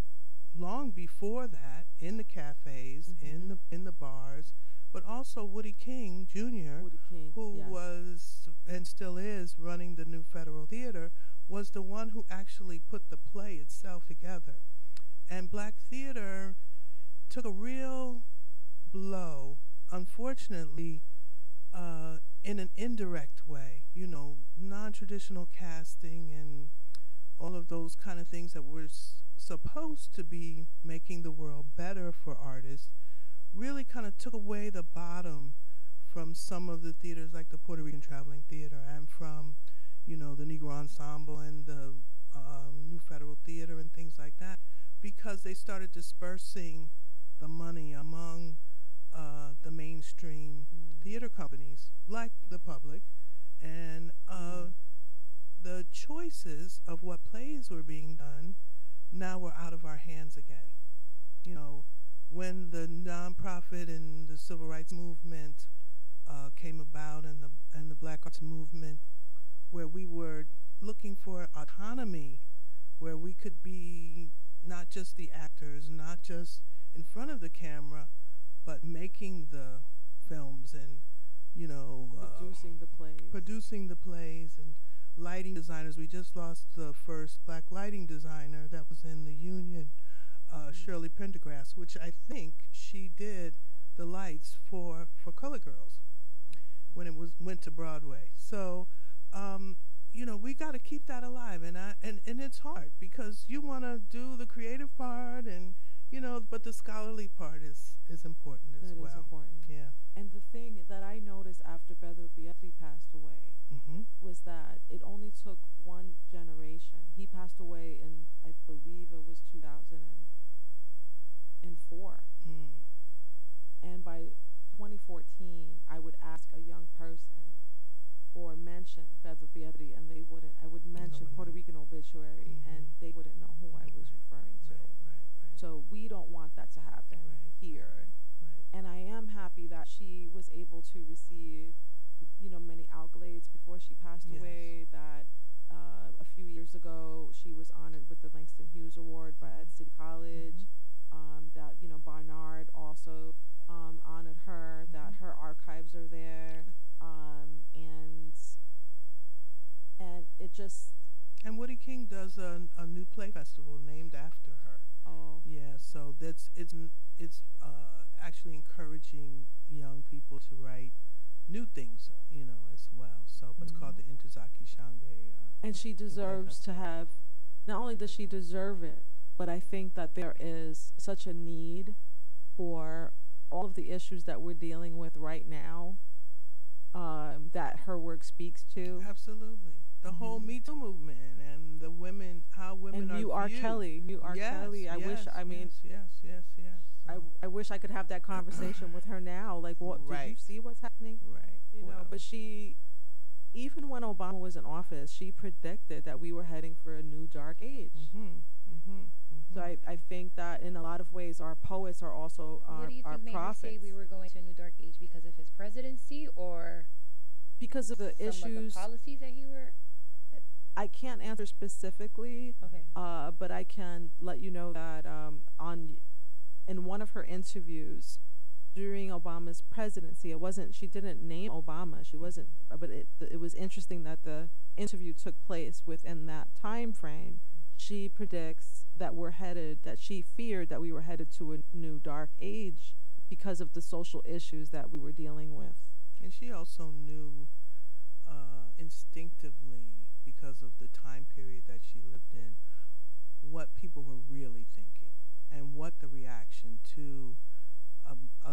Speaker 5: long before that in the cafes, in the bars, but also Woody King Jr., who was and still is running the New Federal Theater, was the one who actually put the play itself together. And black theater took a real blow, unfortunately, in an indirect way. You know, non-traditional casting and all of those kind of things that were supposed to be making the world better for artists really kind of took away the bottom from some of the theaters, like the Puerto Rican Traveling Theater, and from, you know, the Negro Ensemble and the New Federal Theater and things like that, because they started dispersing the money among the mainstream theater companies, like the Public, and the choices of what plays were being done now were out of our hands again. You know, when the nonprofit and the civil rights movement came about, and the Black Arts movement, where we were looking for autonomy, where we could be not just the actors, not just in front of the camera, but making the films and, you know, producing the plays and lighting designers. We just lost the first black lighting designer that was in the Union, Shirley Pendergrass, which I think she did the lights for Color Girls when it went to Broadway. So, you know, we got to keep that alive, and it's hard because you want to do the creative part, and you know, but the scholarly part is important as well. That is important. Yeah.
Speaker 3: And the thing that I noticed after Pedro Pietri passed away was that it only took one generation. He passed away in, I believe it was 2004. And by 2014, I would ask a young person or mention Pedro Pietri, and they wouldn't. I would mention Puerto Rican obituary, and they wouldn't know who I was referring to. So we don't want that to happen here. And I am happy that she was able to receive, you know, many accolades before she passed away. That a few years ago she was honored with the Langston Hughes Award at City College. That, you know, Barnard also honored her. That her archives are there, and it just
Speaker 5: And Woody King does a new play festival named after her.
Speaker 3: Oh.
Speaker 5: Yeah, so it's actually encouraging young people to write new things, as well. So, but it's called the Ntozake Shange.
Speaker 3: And she deserves to have, not only does she deserve it, but I think that there is such a need for all of the issues that we're dealing with right now, that her work speaks to.
Speaker 5: Absolutely. The whole Me Too movement and the women, how women
Speaker 3: and
Speaker 5: are
Speaker 3: you are
Speaker 5: viewed.
Speaker 3: Kelly. You are Kelly. I wish, I mean,
Speaker 5: yes. So.
Speaker 3: I wish I could have that conversation with her now. Like, what, did you see what's happening?
Speaker 5: Right.
Speaker 3: You know, but she, even when Obama was in office, she predicted that we were heading for a new dark age. So I think that in a lot of ways, our poets are also
Speaker 4: what do you
Speaker 3: our
Speaker 4: think
Speaker 3: prophets.
Speaker 4: Made her say we were going to a new dark age? Because of his presidency, or
Speaker 3: because of the issues,
Speaker 4: of the policies that he were?
Speaker 3: I can't answer specifically.
Speaker 4: Okay.
Speaker 3: But I can let you know that in one of her interviews during Obama's presidency, she didn't name Obama. She wasn't, but it was interesting that the interview took place within that time frame. She predicts that she feared that we were headed to a new dark age because of the social issues that we were dealing with.
Speaker 5: And she also knew instinctively, because of the time period that she lived in, what people were really thinking and what the reaction to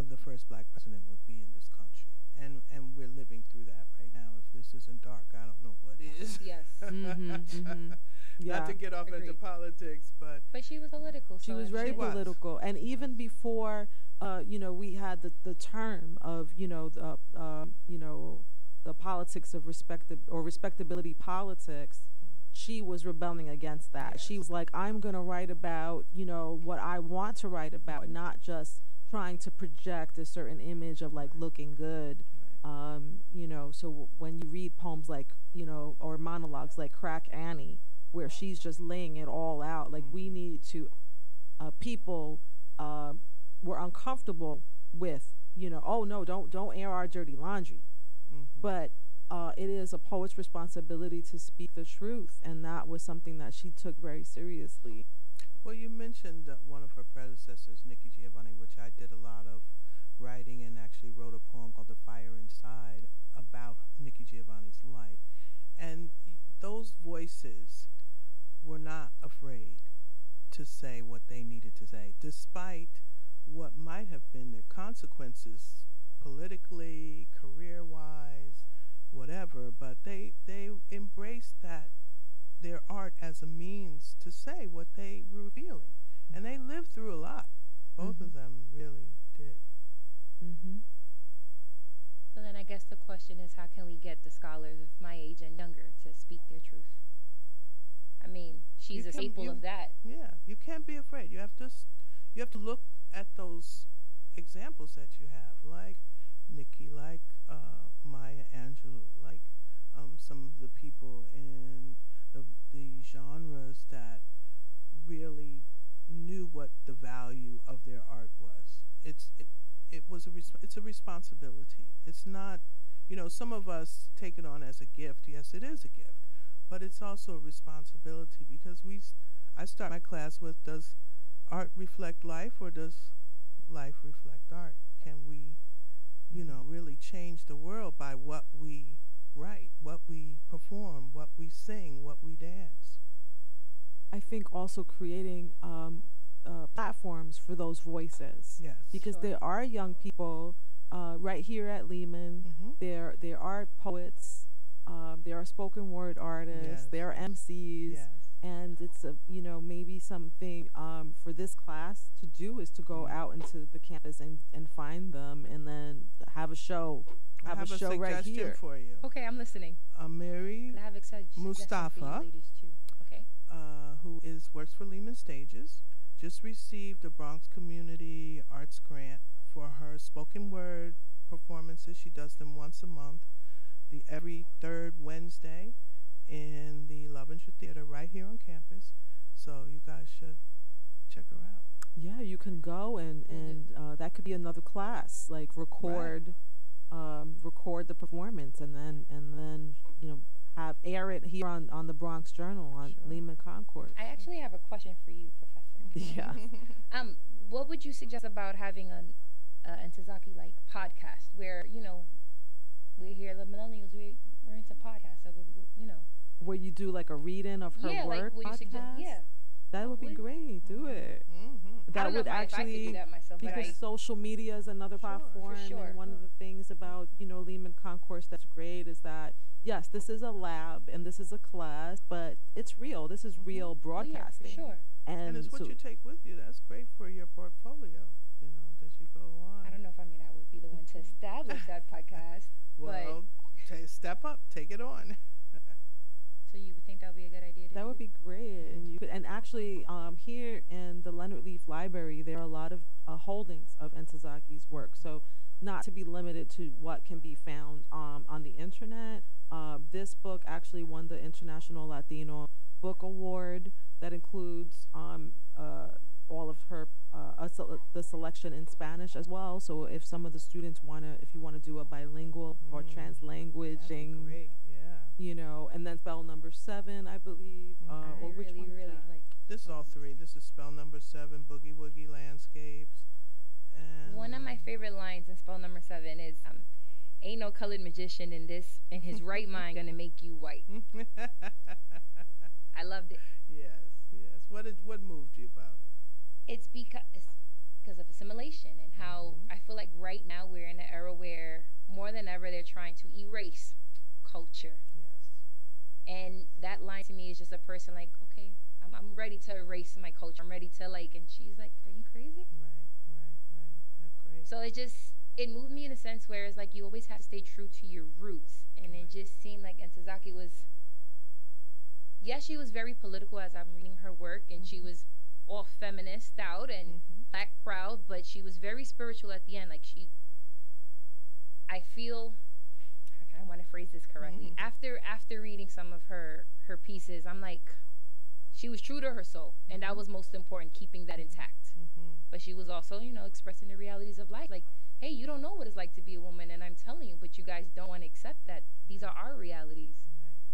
Speaker 5: the first black president would be in this country. And we're living through that right now. If this isn't dark, I don't know what is.
Speaker 4: Yes.
Speaker 5: Not to get off into politics, but
Speaker 4: she was political.
Speaker 3: She was very political, and even before, we had the term of, the politics of respectability politics. She was rebelling against that. Yes. She was like, I'm going to write about, what I want to write about, not just trying to project a certain image of like looking good. So when you read poems like, or monologues like Crack Annie, where she's just laying it all out, like we need to, people were uncomfortable with, oh no, don't air our dirty laundry. But it is a poet's responsibility to speak the truth, and that was something that she took very seriously.
Speaker 5: Well, you mentioned one of her predecessors, Nikki Giovanni, which I did a lot of writing and actually wrote a poem called The Fire Inside about Nikki Giovanni's life. And those voices were not afraid to say what they needed to say, despite what might have been their consequences politically, career-wise, whatever, but they embraced that, their art as a means to say what they were feeling. And they lived through a lot. Both of them really did.
Speaker 4: So then I guess the question is, how can we get the scholars of my age and younger to speak their truth? I mean, she's a staple of that.
Speaker 5: Yeah, you can't be afraid. You have to look at those examples that you have, like Nikki, like Maya Angelou, like some of the people in the genres that really knew what the value of their art was. It's a responsibility. It's not, some of us take it on as a gift. Yes, it is a gift, but it's also a responsibility, because I start my class with, does art reflect life, or does life reflect art? Can we, really change the world by what we write, what we perform, what we sing, what we dance?
Speaker 3: I think also creating platforms for those voices.
Speaker 5: Yes.
Speaker 3: Because there are young people right here at Lehman. There are poets. There are spoken word artists. There are MCs. And it's maybe something for this class to do is to go out into the campus and find them, and then have a show. Have a show right here
Speaker 5: for you.
Speaker 4: Okay, I'm listening.
Speaker 5: Mary Mustafa,
Speaker 4: for you ladies too. Okay.
Speaker 5: Who works for Lehman Stages, just received a Bronx Community Arts grant for her spoken word performances. She does them once a month, every third Wednesday, in the Lovinger Theater right here on campus. So you guys should check her out.
Speaker 3: Yeah, you can go and that could be another class, like record the performance, and then have air it here on the Bronx Journal on Lehman Concourse.
Speaker 4: I actually have a question for you, Professor.
Speaker 3: Yeah.
Speaker 4: What would you suggest about having an Ntozake like podcast where we're here, the millennials, we're into podcasts, so
Speaker 3: where you do like a reading of her work.
Speaker 4: Like,
Speaker 3: podcast? That would be great. Do it. That would actually,
Speaker 4: do that myself,
Speaker 3: because social media is another platform. And one of the things about Lehman Concourse that's great is that yes, this is a lab and this is a class, but it's real. This is real broadcasting.
Speaker 4: For sure.
Speaker 5: And it's what you take with you. That's great for your portfolio. That you go on.
Speaker 4: I don't know if I would be the one to establish that podcast.
Speaker 5: Well, step up, take it on.
Speaker 4: So you would think that would be a good idea?
Speaker 3: That would be great. And actually, here in the Leonard Leaf Library, there are a lot of holdings of Ntozake's work. So not to be limited to what can be found on the internet. This book actually won the International Latino Book Award. That includes all of her the selection in Spanish as well. So if some of the students if you want to do a bilingual or translanguaging,
Speaker 5: great, yeah.
Speaker 3: And then spell number 7, I believe.
Speaker 4: I
Speaker 3: which one
Speaker 4: really like.
Speaker 5: This is all 3. This is spell number 7, Boogie Woogie Landscapes. And
Speaker 4: one of my favorite lines in spell number 7 is, "Ain't no colored magician in his right mind gonna make you white." I loved it.
Speaker 5: Yes. What moved you about it?
Speaker 4: It's because of assimilation and how I feel like right now we're in an era where more than ever they're trying to erase culture.
Speaker 5: Yes.
Speaker 4: And that line to me is just a person like, okay, I'm ready to erase my culture. I'm ready to and she's like, are you crazy?
Speaker 5: Right. That's great.
Speaker 4: So it moved me in a sense where it's like you always have to stay true to your roots. And it just seemed like Ntozake was, yes, she was very political as I'm reading her work, and she was all feminist out and black proud, but she was very spiritual at the end. Like I feel, I want to phrase this correctly. After reading some of her pieces, I'm like, she was true to her soul, and that was most important, keeping that intact. But she was also, expressing the realities of life. Like, hey, you don't know what it's like to be a woman, and I'm telling you, but you guys don't want to accept that these are our realities,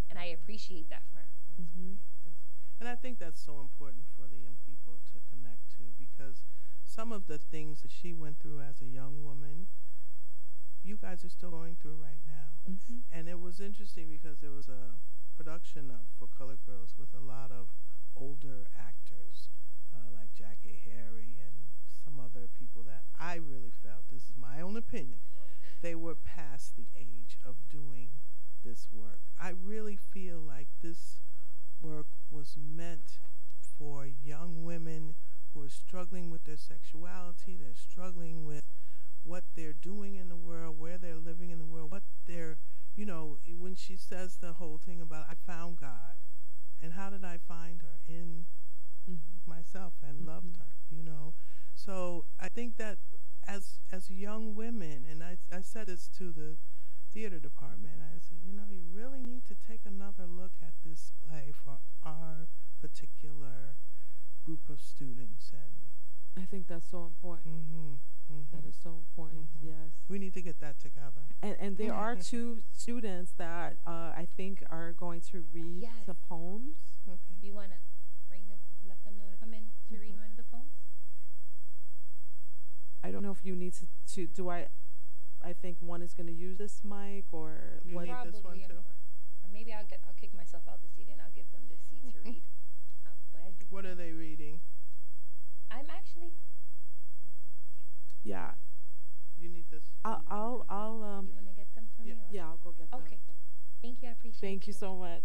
Speaker 4: and I appreciate that for her.
Speaker 5: That's great. And I think that's so important for the young people to connect to, because some of the things that she went through as a young woman, you guys are still going through right now. And it was interesting because there was a production for Colored Girls with a lot of older actors like Jackie Harry and some other people that I really felt, this is my own opinion, they were past the age of doing this work. I really feel like this work was meant for young women who are struggling with their sexuality, they're struggling with what they're doing in the world, where they're living in the world, what they're, when she says the whole thing about, I found God, and how did I find her? In myself, and loved her, So I think that as young women, and I said this to the theater department, I said, you really need to take another look at this play for our particular group of students. And
Speaker 3: I think that's so important. That is so important. Yes,
Speaker 5: we need to get that together.
Speaker 3: And there are 2 students that I think are going to read the poems.
Speaker 5: Okay.
Speaker 4: Do you want to let them know to come in to read one of the poems?
Speaker 3: I don't know if you need to do I think one is going to use this mic, or
Speaker 5: you
Speaker 3: what?
Speaker 5: need this one too?
Speaker 4: Or maybe I'll kick myself out the seat and I'll give them this seat to read.
Speaker 5: What are they reading?
Speaker 4: I'm actually.
Speaker 3: Yeah.
Speaker 5: You need this.
Speaker 3: I'll
Speaker 4: You want to get them for me? Or?
Speaker 3: Yeah, I'll go get them.
Speaker 4: Okay. Thank you. I appreciate it.
Speaker 3: Thank you so much.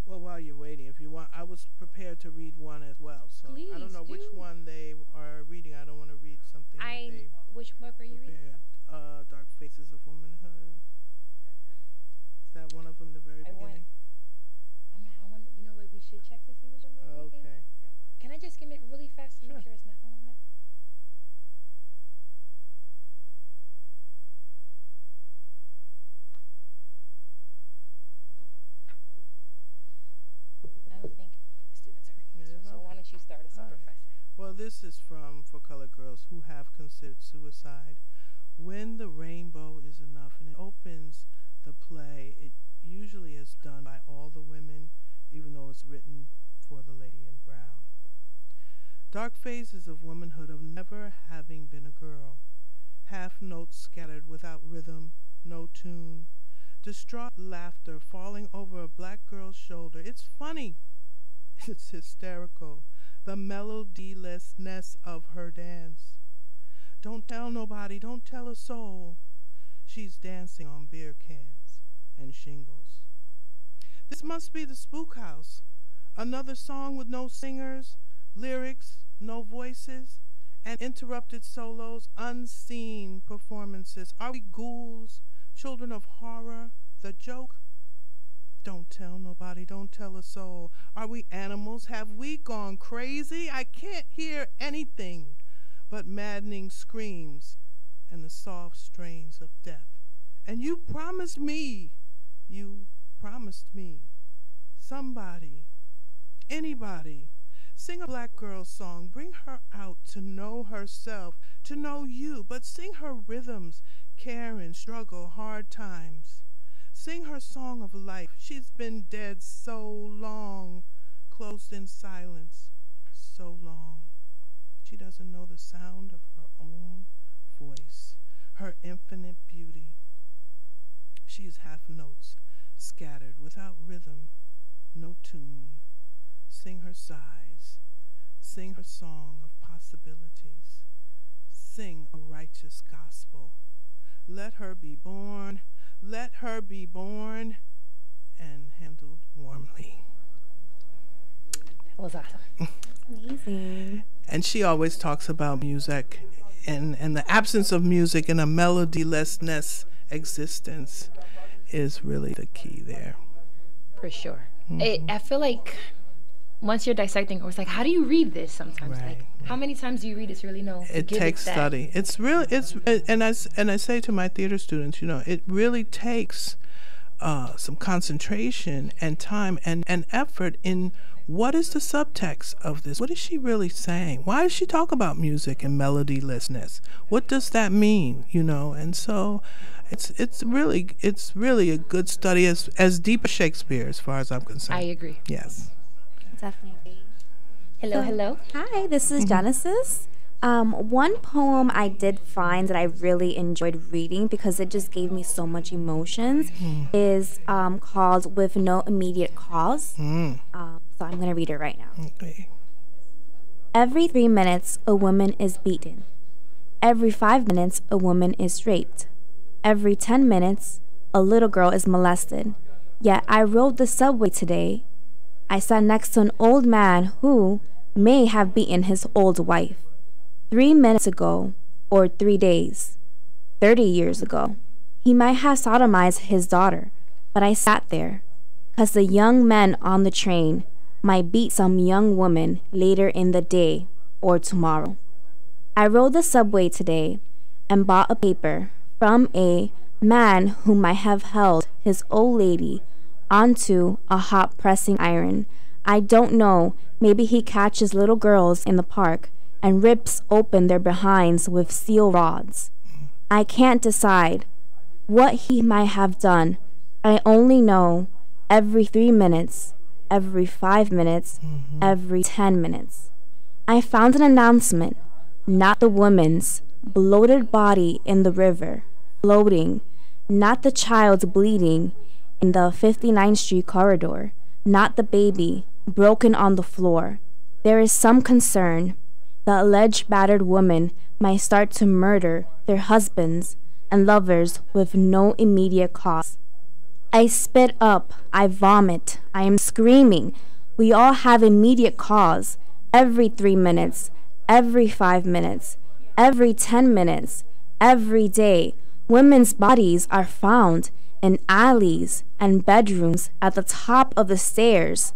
Speaker 5: Well, while you're waiting, if you want, I was prepared to read one as well. So
Speaker 4: Please
Speaker 5: I don't know which one they are reading. I don't want to read something that they
Speaker 4: Which book are you reading?
Speaker 5: Dark Faces of Womanhood. Is that one of them in the very beginning?
Speaker 4: I want. You know what? We should check to see which one they're reading.
Speaker 5: Okay.
Speaker 4: Can I just skim it really fast to make sure it's not the one that? I don't think any of the students are reading this one, so why don't you start us off, Professor?
Speaker 5: Well, this is for Colored Girls Who Have Considered Suicide. When the rainbow is enough, and it opens the play. It usually is done by all the women, even though it's written for the lady in brown. Dark phases of womanhood of never having been a girl. Half notes scattered without rhythm, no tune. Distraught laughter falling over a black girl's shoulder. It's funny. It's hysterical. The melodylessness of her dance. Don't tell nobody, don't tell a soul. She's dancing on beer cans and shingles. This must be the Spook House. Another song with no singers, lyrics, no voices, and interrupted solos, unseen performances. Are we ghouls, children of horror, the joke? Don't tell nobody, don't tell a soul. Are we animals? Have we gone crazy? I can't hear anything but maddening screams and the soft strains of death. And you promised me, somebody, anybody, sing a black girl's song, bring her out to know herself, to know you, but sing her rhythms, care and struggle, hard times. Sing her song of life. She's been dead so long, closed in silence so long. She doesn't know the sound of her own voice, her infinite beauty. She's half notes, scattered without rhythm, no tune. Sing her sighs, sing her song of possibilities. Sing a righteous gospel. Let her be born, and handled warmly.
Speaker 4: That was awesome.
Speaker 6: Amazing.
Speaker 5: And she always talks about music and the absence of music in a melodylessness existence is really the key there.
Speaker 4: For sure. I feel like once you're dissecting, it's like, how do you read this sometimes?
Speaker 5: Right,
Speaker 4: like, how many times do you read it to really know?
Speaker 5: It takes study. It's really, and I say to my theater students, it really takes some concentration and time and effort in what is the subtext of this? What is she really saying? Why does she talk about music and melodylessness? What does that mean? And so it's really a good study, as deep as Shakespeare, as far as I'm concerned.
Speaker 4: I agree.
Speaker 5: Yes.
Speaker 6: Definitely.
Speaker 4: Hello.
Speaker 6: Hi, this is Genesis. One poem I did find that I really enjoyed reading because it just gave me so much emotions is called With No Immediate Cause. So I'm going to read it right now.
Speaker 5: Okay.
Speaker 6: Every 3 minutes, a woman is beaten. Every 5 minutes, a woman is raped. Every 10 minutes, a little girl is molested. Yet I rode the subway today. I sat next to an old man who may have beaten his old wife. 3 minutes ago, or 3 days, 30 years ago, he might have sodomized his daughter, but I sat there, 'cause the young men on the train might beat some young woman later in the day or tomorrow. I rode the subway today and bought a paper from a man who might have held his old lady onto a hot pressing iron. I don't know, maybe he catches little girls in the park and rips open their behinds with steel rods. I can't decide what he might have done. I only know every 3 minutes, every 5 minutes, every 10 minutes. I found an announcement, not the woman's bloated body in the river, floating, not the child's bleeding in the 59th Street corridor, not the baby broken on the floor. There is some concern. The alleged battered woman might start to murder their husbands and lovers with no immediate cause. I spit up, I vomit, I am screaming. We all have immediate cause. Every 3 minutes, every 5 minutes, every 10 minutes, every day, women's bodies are found in alleys and bedrooms at the top of the stairs.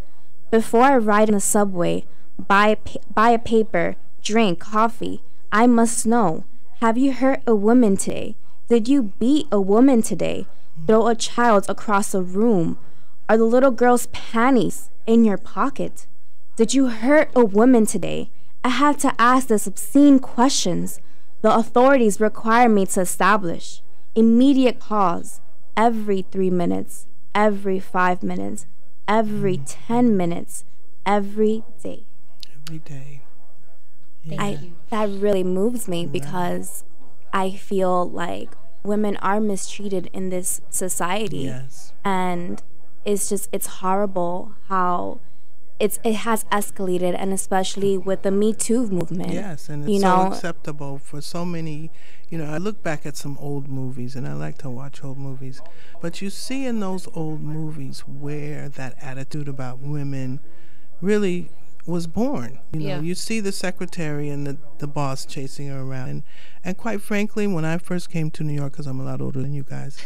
Speaker 6: Before I ride in the subway, buy a paper, drink coffee, I must know, have you hurt a woman today? Did you beat a woman today? Throw a child across a room? Are the little girl's panties in your pocket? Did you hurt a woman today? I have to ask these obscene questions. The authorities require me to establish immediate cause every 3 minutes, every 5 minutes, every 10 minutes, every day.
Speaker 5: Every day.
Speaker 6: Yeah. That really moves me because I feel like women are mistreated in this society.
Speaker 5: Yes.
Speaker 6: And it's horrible how it has escalated, and especially with the Me Too movement.
Speaker 5: Yes, and it's so acceptable for so many. I look back at some old movies, and I like to watch old movies, but you see in those old movies where that attitude about women really was born. You see the secretary and the boss chasing her around, and quite frankly, when I first came to New York, because I'm a lot older than you guys,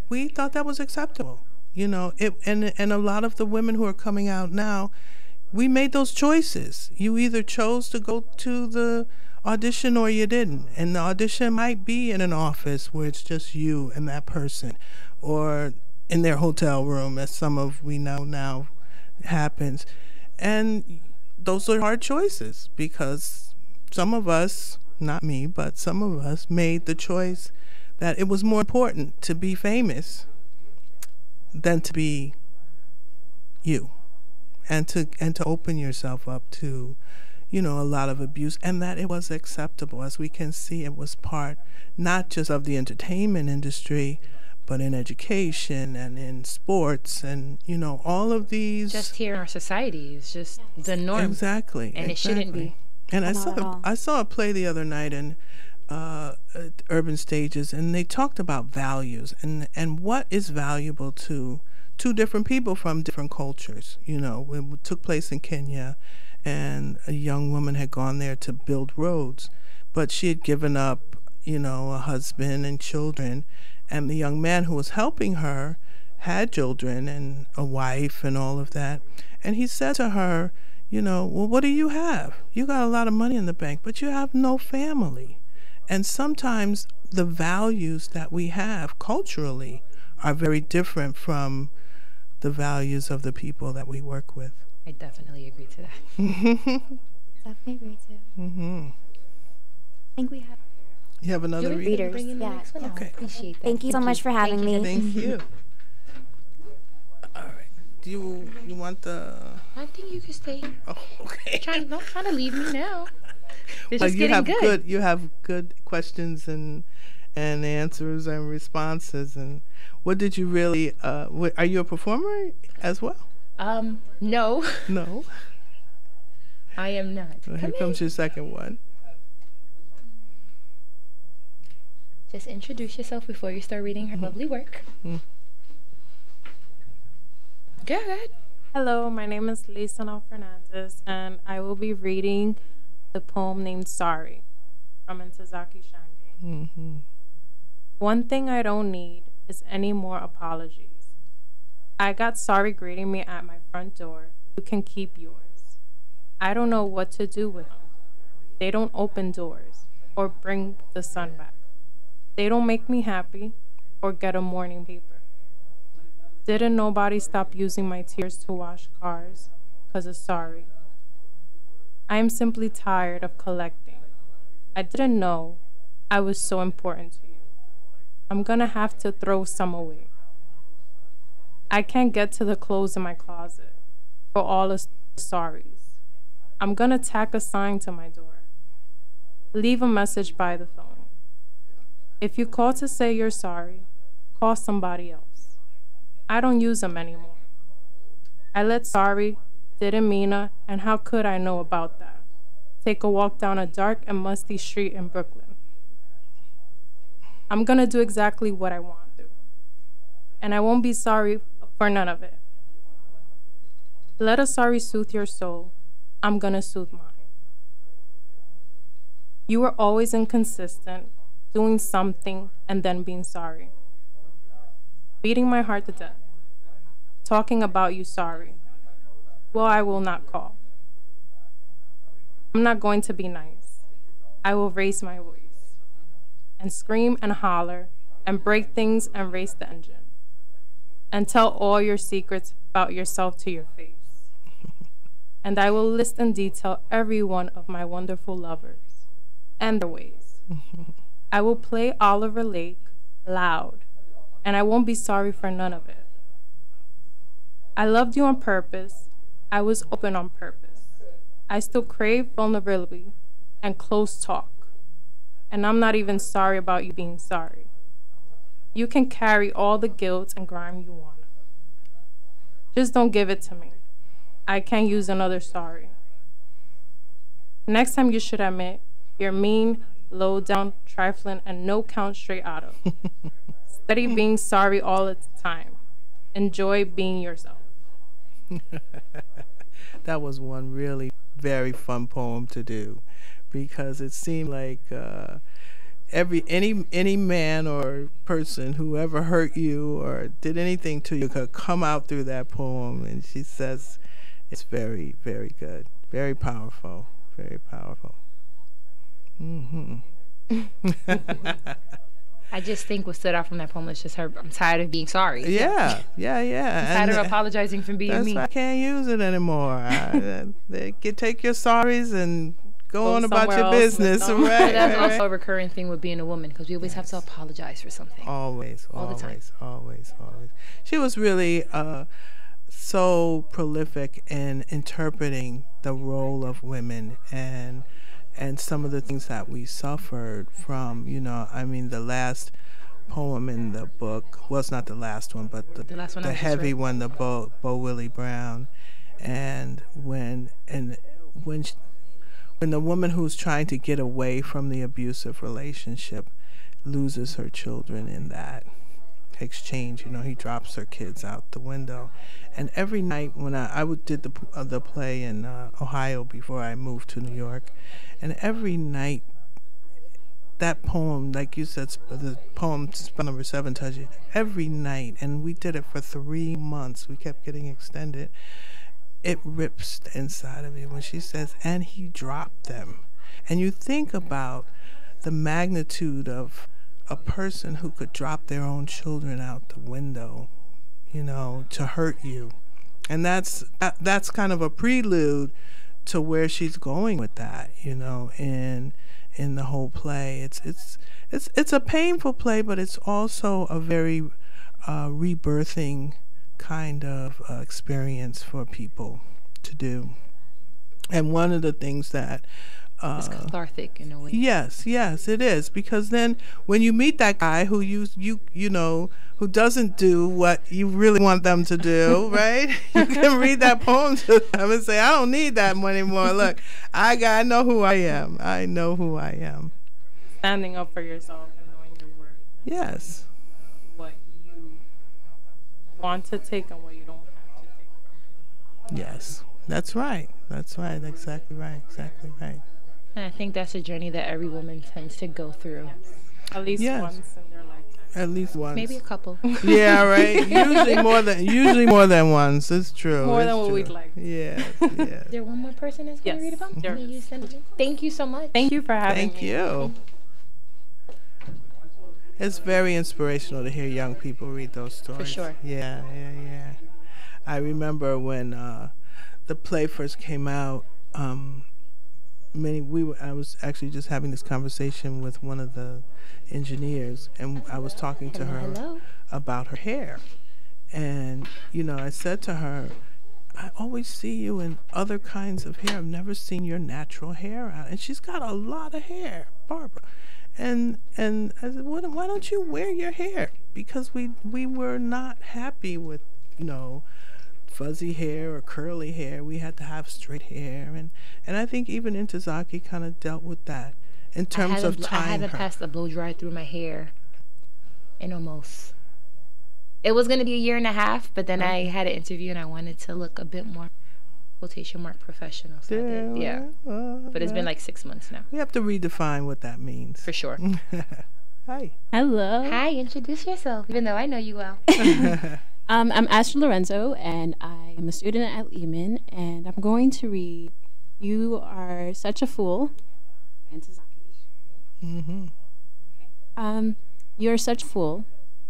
Speaker 5: we thought that was acceptable. And a lot of the women who are coming out now, we made those choices. You either chose to go to the audition or you didn't. And the audition might be in an office where it's just you and that person, or in their hotel room, as some of we know now happens. And those are hard choices because some of us, not me, but some of us made the choice that it was more important to be famous than to be you, and to open yourself up to a lot of abuse, and that it was acceptable. As we can see, it was part not just of the entertainment industry, but in education and in sports, and all of these,
Speaker 4: just here in our society is just the norm.
Speaker 5: Exactly. And
Speaker 4: it shouldn't be.
Speaker 5: And I saw a play the other night in Urban Stages, and they talked about values and what is valuable to two different people from different cultures. It took place in Kenya, and a young woman had gone there to build roads, but she had given up a husband and children, and the young man who was helping her had children and a wife and all of that, and he said to her, well, what do you have? You got a lot of money in the bank, but you have no family. And sometimes the values that we have culturally are very different from the values of the people that we work with.
Speaker 4: I definitely agree to that.
Speaker 6: Definitely agree too.
Speaker 5: Mm-hmm.
Speaker 6: I think we have.
Speaker 5: You have another reader?
Speaker 6: Yeah.
Speaker 5: Okay.
Speaker 4: Appreciate that.
Speaker 6: Thank you so much for having me.
Speaker 5: Thank you. All right. Do you want the?
Speaker 4: I think you can stay.
Speaker 5: Oh, okay.
Speaker 4: Don't try to leave me now. It's
Speaker 5: well,
Speaker 4: just getting good.
Speaker 5: You have good questions and answers and responses. And what did you really? Are you a performer as well?
Speaker 4: No.
Speaker 5: No.
Speaker 4: I am not.
Speaker 5: Well, here comes your second one.
Speaker 4: Just introduce yourself before you start reading her lovely work. Go ahead.
Speaker 7: Hello, my name is Lisanel Fernandez, and I will be reading the poem named Sorry from Ntozake Shange.
Speaker 5: Mm-hmm.
Speaker 7: One thing I don't need is any more apologies. I got sorry greeting me at my front door. You can keep yours. I don't know what to do with them. They don't open doors or bring the sun back. They don't make me happy or get a morning paper. Didn't nobody stop using my tears to wash cars 'cause of sorry. I am simply tired of collecting. I didn't know I was so important to you. I'm gonna have to throw some away. I can't get to the clothes in my closet for all the sorries. I'm gonna tack a sign to my door. Leave a message by the phone. If you call to say you're sorry, call somebody else. I don't use them anymore. I let sorry, didn't mean it, and how could I know about that? Take a walk down a dark and musty street in Brooklyn. I'm gonna do exactly what I want to, and I won't be sorry for none of it. Let a sorry soothe your soul. I'm gonna soothe mine. You were always inconsistent, doing something and then being sorry. Beating my heart to death. Talking about you sorry. Well, I will not call. I'm not going to be nice. I will raise my voice and scream and holler and break things and race the engine and tell all your secrets about yourself to your face. And I will list in detail every one of my wonderful lovers. and their ways. I will play Oliver Lake loud, and I won't be sorry for none of it. I loved you on purpose. I was open on purpose. I still crave vulnerability and close talk. And I'm not even sorry about you being sorry. You can carry all the guilt and grime you want. Just don't give it to me. I can't use another sorry. Next time you should admit you're mean, low down, trifling, and no count straight out of. Steady being sorry all the time. Enjoy being yourself.
Speaker 5: That was one really very fun poem to do, because it seemed like any man or person who ever hurt you or did anything to you could come out through that poem. And she says it's very, very good, very powerful, very powerful.
Speaker 4: I just think what stood out from that poem is just her, I'm tired of being sorry.
Speaker 5: Yeah.
Speaker 4: I'm tired of apologizing for being me.
Speaker 5: I can't use it anymore. Take your sorries and go on about your business. Right?
Speaker 4: That's also a recurring thing with being a woman, because we always have to apologize for something.
Speaker 5: Always.
Speaker 4: All the time.
Speaker 5: Always. She was really so prolific in interpreting the role of women and some of the things that we suffered from, I mean, the last poem in the book was not the last one, but the heavy one, the Bo Willie Brown. And when the woman who's trying to get away from the abusive relationship loses her children in that exchange, he drops her kids out the window. And every night when I did the play in Ohio before I moved to New York, and every night that poem, like you said, the poem spell number 7 touches every night, and we did it for 3 months. We kept getting extended. It rips the inside of me when she says, and he dropped them. And you think about the magnitude of a person who could drop their own children out the window, to hurt you. And that's kind of a prelude to where she's going with that, in the whole play. It's a painful play, but it's also a very rebirthing kind of experience for people to do. And one of the things that
Speaker 4: it's cathartic in a way.
Speaker 5: Yes, it is, because then when you meet that guy who who doesn't do what you really want them to do, right? You can read that poem to them and say, I don't need that anymore. Look, I know who I am. I know who I am.
Speaker 7: Standing up for yourself and knowing your worth.
Speaker 5: Yes.
Speaker 7: What you want to take and what you don't have to take.
Speaker 5: Yes, that's right. Exactly right.
Speaker 4: And I think that's a journey that every woman tends to go through.
Speaker 7: At least once in their lifetime.
Speaker 5: At least once.
Speaker 4: Maybe a couple.
Speaker 5: Yeah, right. Usually more than once. It's true.
Speaker 7: More than what we'd like.
Speaker 5: Yes.
Speaker 4: Is there one more person that's going to read about? Thank you so much.
Speaker 7: Thank you for having me.
Speaker 5: Thank you. It's very inspirational to hear young people read those stories.
Speaker 4: For sure.
Speaker 5: Yeah. I remember when the play first came out, I was actually just having this conversation with one of the engineers, and I was talking to her about her hair. And, I said to her, I always see you in other kinds of hair. I've never seen your natural hair out. And she's got a lot of hair, Barbara. And I said, why don't you wear your hair? Because we were not happy with, fuzzy hair or curly hair. We had to have straight hair. And I think even Ntozake kind of dealt with that in terms of tying her.
Speaker 4: I haven't passed a blow dry through my hair in almost. It was going to be a year and a half, but then I had an interview and I wanted to look a bit more, quotation mark, professional. So I did, yeah. But it's been like 6 months now.
Speaker 5: We have to redefine what that means.
Speaker 4: For sure.
Speaker 5: Hi.
Speaker 8: Hello.
Speaker 4: Hi, introduce yourself, even though I know you well.
Speaker 8: I'm Ashley Lorenzo, and I am a student at Lehman, and I'm going to read You Are Such a Fool. You're such a fool.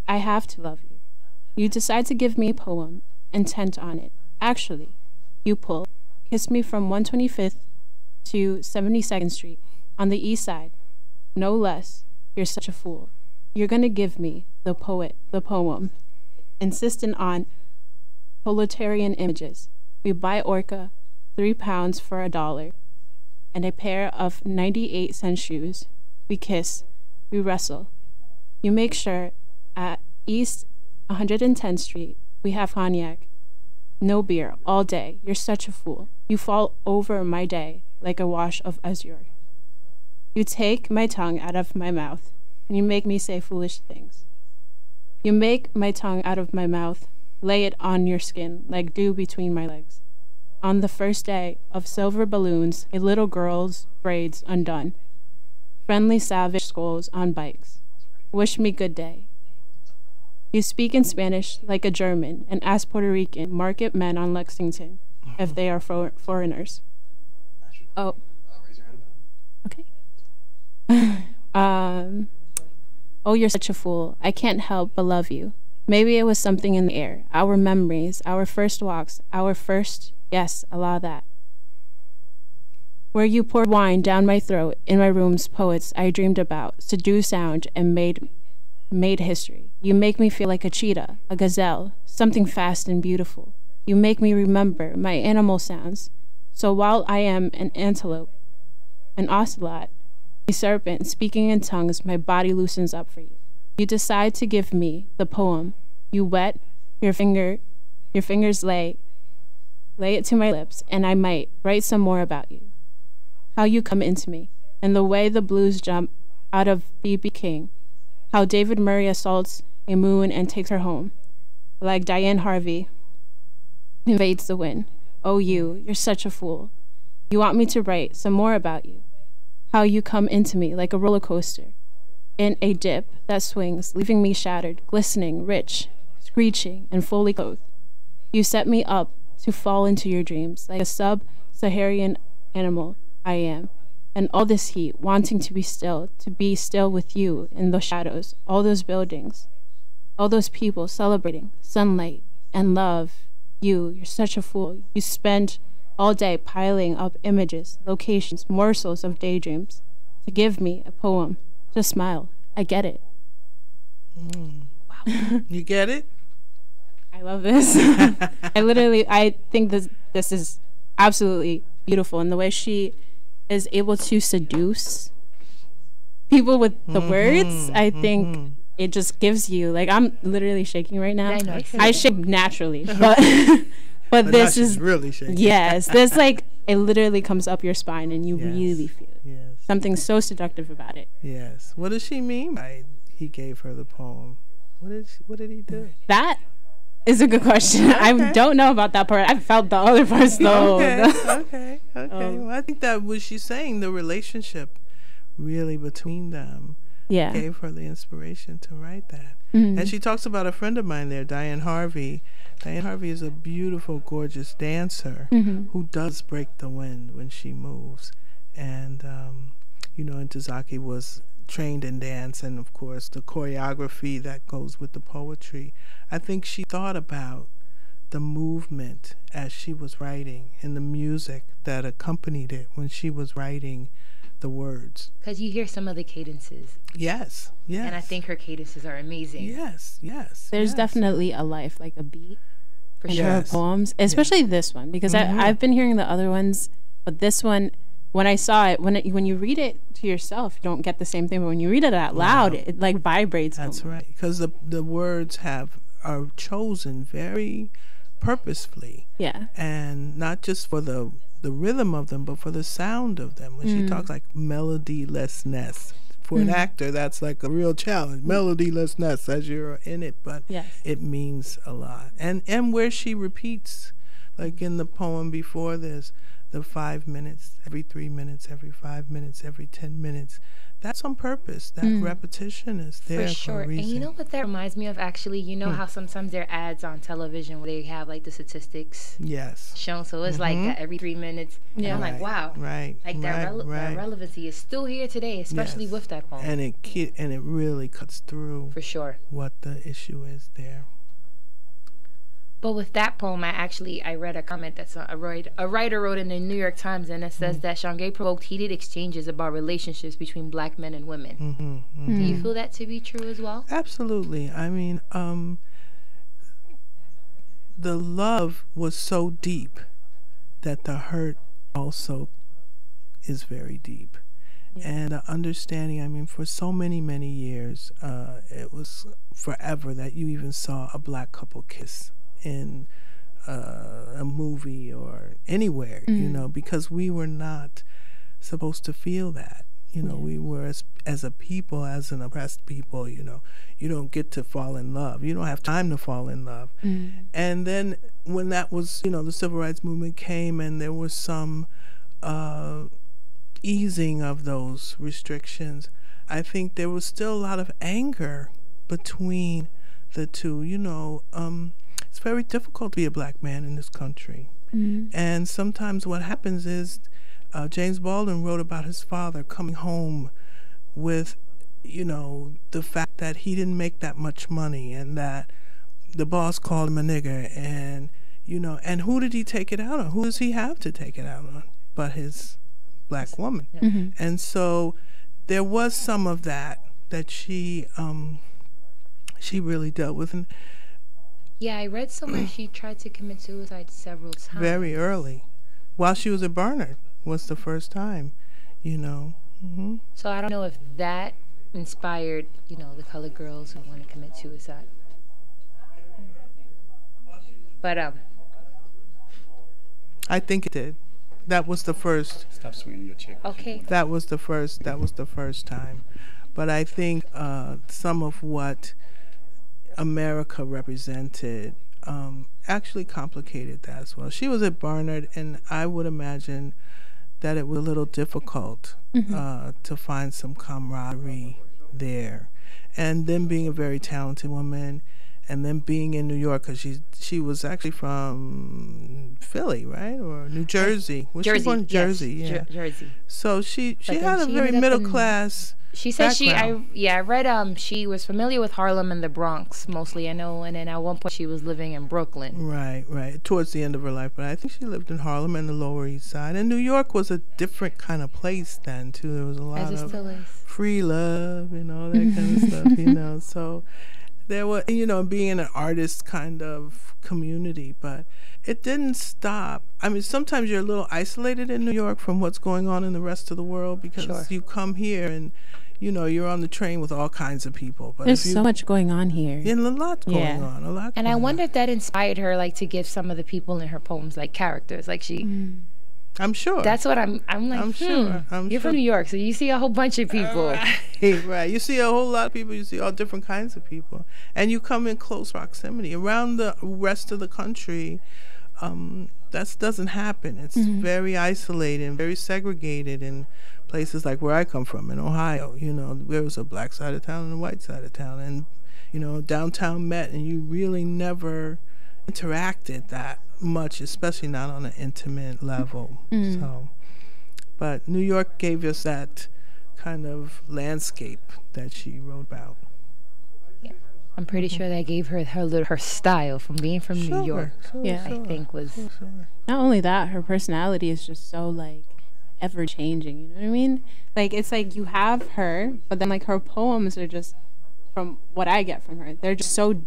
Speaker 8: I have to love you. You decide to give me a poem, intent on it. Actually, you pull, kiss me from 125th to 72nd Street. On the east side, no less, you're such a fool. You're gonna give me, the poem, insisting on proletarian images. We buy Orca, £3 for $1, and a pair of 98-cent shoes. We kiss, we wrestle. You make sure at East 110th Street we have cognac. No beer, all day. You're such a fool. You fall over my day like a wash of azure. You take my tongue out of my mouth, and you make me say foolish things. You make my tongue out of my mouth, lay it on your skin like dew between my legs. On the first day of silver balloons, a little girl's braids undone, friendly savage skulls on bikes. Wish me good day. You speak in Spanish like a German and ask Puerto Rican market men on Lexington if they are foreigners. Oh. Okay. Oh, you're such a fool. I can't help but love you. Maybe it was something in the air. Our memories, our first walks, yes, allow that. Where you poured wine down my throat, in my room's poets I dreamed about, seduced sound and made history. You make me feel like a cheetah, a gazelle, something fast and beautiful. You make me remember my animal sounds. So while I am an antelope, an ocelot, a serpent speaking in tongues, my body loosens up for you. You decide to give me the poem. You wet your fingers lay it to my lips, and I might write some more about you. How you come into me, and the way the blues jump out of B.B. King. How David Murray assaults a moon and takes her home. Like Diane Harvey invades the wind. Oh, you're such a fool. You want me to write some more about you. How you come into me like a roller coaster, in a dip that swings, leaving me shattered, glistening, rich, screeching, and fully clothed. You set me up to fall into your dreams, like a sub-Saharan animal I am, and all this heat, wanting to be still with you in the shadows, all those buildings, all those people celebrating sunlight and love. You're such a fool. You spend all day piling up images, locations, morsels of daydreams to give me a poem. Just smile. I get it.
Speaker 5: Wow. You get it?
Speaker 8: I love this. I think this is absolutely beautiful. And the way she is able to seduce people with the words, I think it just gives you, like, I'm literally shaking right now. I shake naturally, but this is really shaking. Yes, this, like, it literally comes up your spine and you really feel it. Yes. Something so seductive about it.
Speaker 5: Yes. What does she mean by he gave her the poem? What did he do?
Speaker 8: That is a good question. Okay. I don't know about that part. I felt the other parts though.
Speaker 5: Okay. Well, I think that was she saying the relationship really between them gave her the inspiration to write that. And she talks about a friend of mine there, Diane Harvey. Diane Harvey is a beautiful, gorgeous dancer who does break the wind when she moves. And, Ntozake was trained in dance and, of course, the choreography that goes with the poetry. I think she thought about the movement as she was writing and the music that accompanied it when she was writing the words.
Speaker 4: Because you hear some of the cadences.
Speaker 5: Yes.
Speaker 4: And I think her cadences are amazing.
Speaker 5: Yes.
Speaker 8: There's definitely a life, like a beat for sure of poems, especially this one, because I've been hearing the other ones, but this one, when I saw it, when you read it to yourself, you don't get the same thing, but when you read it out loud, it like vibrates.
Speaker 5: That's right, because the words are chosen very purposefully. Yeah. And not just for the rhythm of them, but for the sound of them. When she talks like melodylessness, for an actor, that's like a real challenge. Melodylessness as you're in it, but it means a lot. And where she repeats, like in the poem before this, the 5 minutes, every 3 minutes, every 5 minutes, every 10 minutes. That's on purpose. That repetition is there for a reason.
Speaker 4: And you know what that reminds me of, actually? You know how sometimes there are ads on television where they have, like, the statistics shown? So it's like that every 3 minutes. Yeah. And I'm like, wow.
Speaker 5: Right.
Speaker 4: Like, that relevancy is still here today, especially with that poem.
Speaker 5: And it really cuts through
Speaker 4: for sure
Speaker 5: what the issue is there.
Speaker 4: But with that poem, I read a comment that's a writer wrote in the New York Times, and it says that Shange provoked heated exchanges about relationships between black men and women. Do you feel that to be true as well?
Speaker 5: Absolutely. I mean, the love was so deep that the hurt also is very deep. And the understanding, I mean, for so many, many years, it was forever that you even saw a black couple kiss in a movie or anywhere, you know, because we were not supposed to feel that. You know, we were, as a people, as an oppressed people, you know, you don't get to fall in love. You don't have time to fall in love. And then when that was, you know, the civil rights movement came and there was some easing of those restrictions, I think there was still a lot of anger between the two. You know, it's very difficult to be a black man in this country. And sometimes what happens is James Baldwin wrote about his father coming home with, you know, the fact that he didn't make that much money and that the boss called him a nigger, and, you know, and who did he take it out on? Who does he have to take it out on but his black woman? And so there was some of that she really dealt with. And
Speaker 4: yeah, I read somewhere she tried to commit suicide several times.
Speaker 5: Very early. While she was at Barnard was the first time, you know.
Speaker 4: So I don't know if that inspired, you know, the colored girls who want to commit suicide. But
Speaker 5: I think it did. That was the first.
Speaker 9: Stop swinging your chick.
Speaker 4: Okay.
Speaker 5: That was the first time. But I think some of what America represented actually complicated that as well. She was at Barnard, and I would imagine that it was a little difficult to find some camaraderie there. And then being a very talented woman, and then being in New York, because she was actually from Philly, right? Or New Jersey. Was
Speaker 4: Jersey.
Speaker 5: She born Jersey?
Speaker 4: Yes.
Speaker 5: Yeah.
Speaker 4: Jersey.
Speaker 5: So she had a very middle class.
Speaker 4: She said
Speaker 5: background.
Speaker 4: I read she was familiar with Harlem and the Bronx mostly, I know, and then at one point she was living in Brooklyn.
Speaker 5: Right, towards the end of her life. But I think she lived in Harlem and the Lower East Side. And New York was a different kind of place then, too. There was a lot of free love and all that kind of stuff, you know. So there was, you know, being in an artist kind of community, but it didn't stop. I mean, sometimes you're a little isolated in New York from what's going on in the rest of the world, because you come here and, you know, you're on the train with all kinds of people. But
Speaker 8: there's so much going on here.
Speaker 5: And a lot going on. A lot.
Speaker 4: And I wonder if that inspired her, like, to give some of the people in her poems, like, characters. Like, she...
Speaker 5: I'm sure.
Speaker 4: That's what I'm like,
Speaker 5: I'm sure.
Speaker 4: You're from New York, so you see a whole bunch of people.
Speaker 5: Right. You see a whole lot of people. You see all different kinds of people. And you come in close proximity. Around the rest of the country, that doesn't happen. It's very isolated and very segregated in places like where I come from, in Ohio. You know, there was a black side of town and a white side of town. And, you know, downtown met, and you really never interacted that much, especially not on an intimate level. So, but New York gave us that kind of landscape that she wrote about.
Speaker 4: Yeah, I'm pretty sure that gave her style from being from New York. I think was
Speaker 8: not only that, her personality is just so like ever changing. You know what I mean? Like it's like you have her, but then like her poems are just, from what I get from her, they're just so.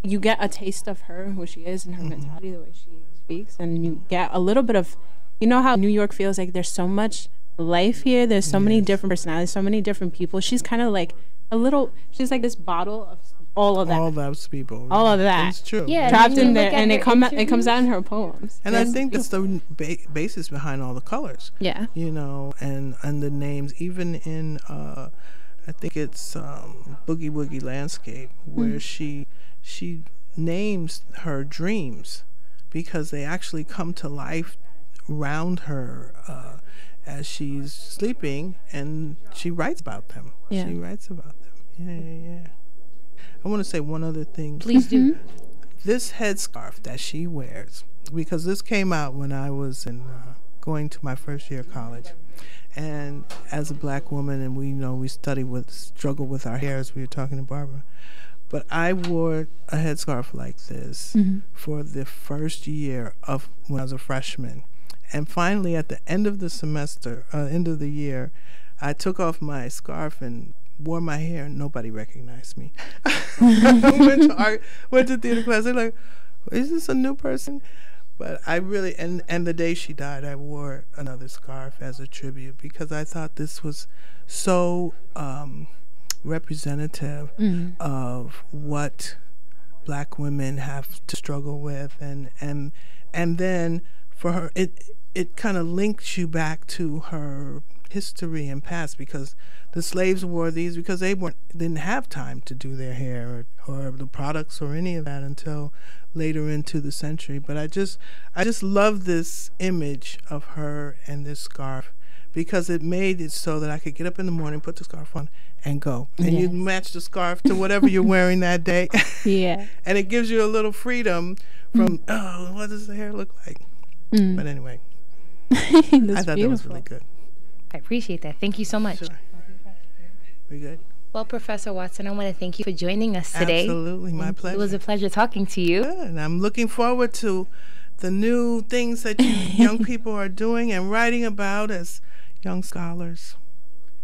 Speaker 8: You get a taste of her, who she is, and her mentality, the way she speaks, and you get a little bit of, you know how New York feels like there's so much life here, there's so many different personalities, so many different people. She's kind of like she's like this bottle of all of that.
Speaker 5: All those people.
Speaker 8: All of that.
Speaker 5: It's true.
Speaker 8: Yeah, trapped in there, and it comes out in her poems.
Speaker 5: And I think that's the basis behind all the colors.
Speaker 8: Yeah.
Speaker 5: You know, and the names, even in, I think it's Boogie Woogie Landscape, where she names her dreams because they actually come to life around her as she's sleeping, and she writes about them.
Speaker 8: Yeah.
Speaker 5: She writes about them. Yeah. I want to say one other thing.
Speaker 4: Please do.
Speaker 5: This headscarf that she wears, because this came out when I was going to my first year of college. And as a black woman, and we struggle with our hair, as we were talking to Barbara. But I wore a headscarf like this for the first year of when I was a freshman. And finally, at the end of the semester, end of the year, I took off my scarf and wore my hair, and nobody recognized me. went to theater class. They're like, is this a new person? But I really, and the day she died, I wore another scarf as a tribute because I thought this was so representative of what Black women have to struggle with, and then for her, it kind of links you back to her history and past, because the slaves wore these because they didn't have time to do their hair or the products or any of that until later into the century. But I just love this image of her and this scarf, because it made it so that I could get up in the morning, put the scarf on, and go. And you match the scarf to whatever you're wearing that day.
Speaker 8: Yeah.
Speaker 5: And it gives you a little freedom from, oh, what does the hair look like? But anyway, I thought that was really good.
Speaker 4: I appreciate that. Thank you so much.
Speaker 5: Sure. We good?
Speaker 4: Well, Professor Watson, I want to thank you for joining us today.
Speaker 5: Absolutely, my pleasure.
Speaker 4: It was a pleasure talking to you.
Speaker 5: Good. And I'm looking forward to the new things that you young people are doing and writing about as young scholars.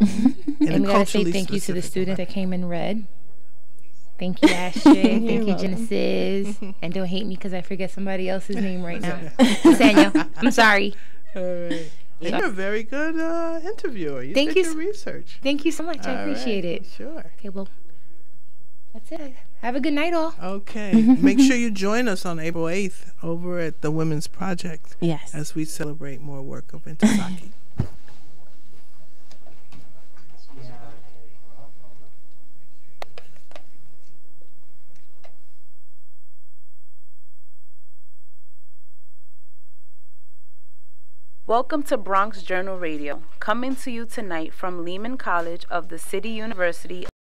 Speaker 4: And we got to say thank you to the students that came and read. Thank you, Astrid. Thank you, Genesis. And don't hate me because I forget somebody else's name right now. Daniel, I'm sorry.
Speaker 5: All right. And you're a very good interviewer. You did your research.
Speaker 4: Thank you so much. I appreciate it.
Speaker 5: Sure.
Speaker 4: Okay, well, that's it. Have a good night, all.
Speaker 5: Okay. Make sure you join us on April 8th over at the Women's Project.
Speaker 8: Yes.
Speaker 5: As we celebrate more work of Ntozake.
Speaker 1: Welcome to Bronx Journal Radio, coming to you tonight from Lehman College of the City University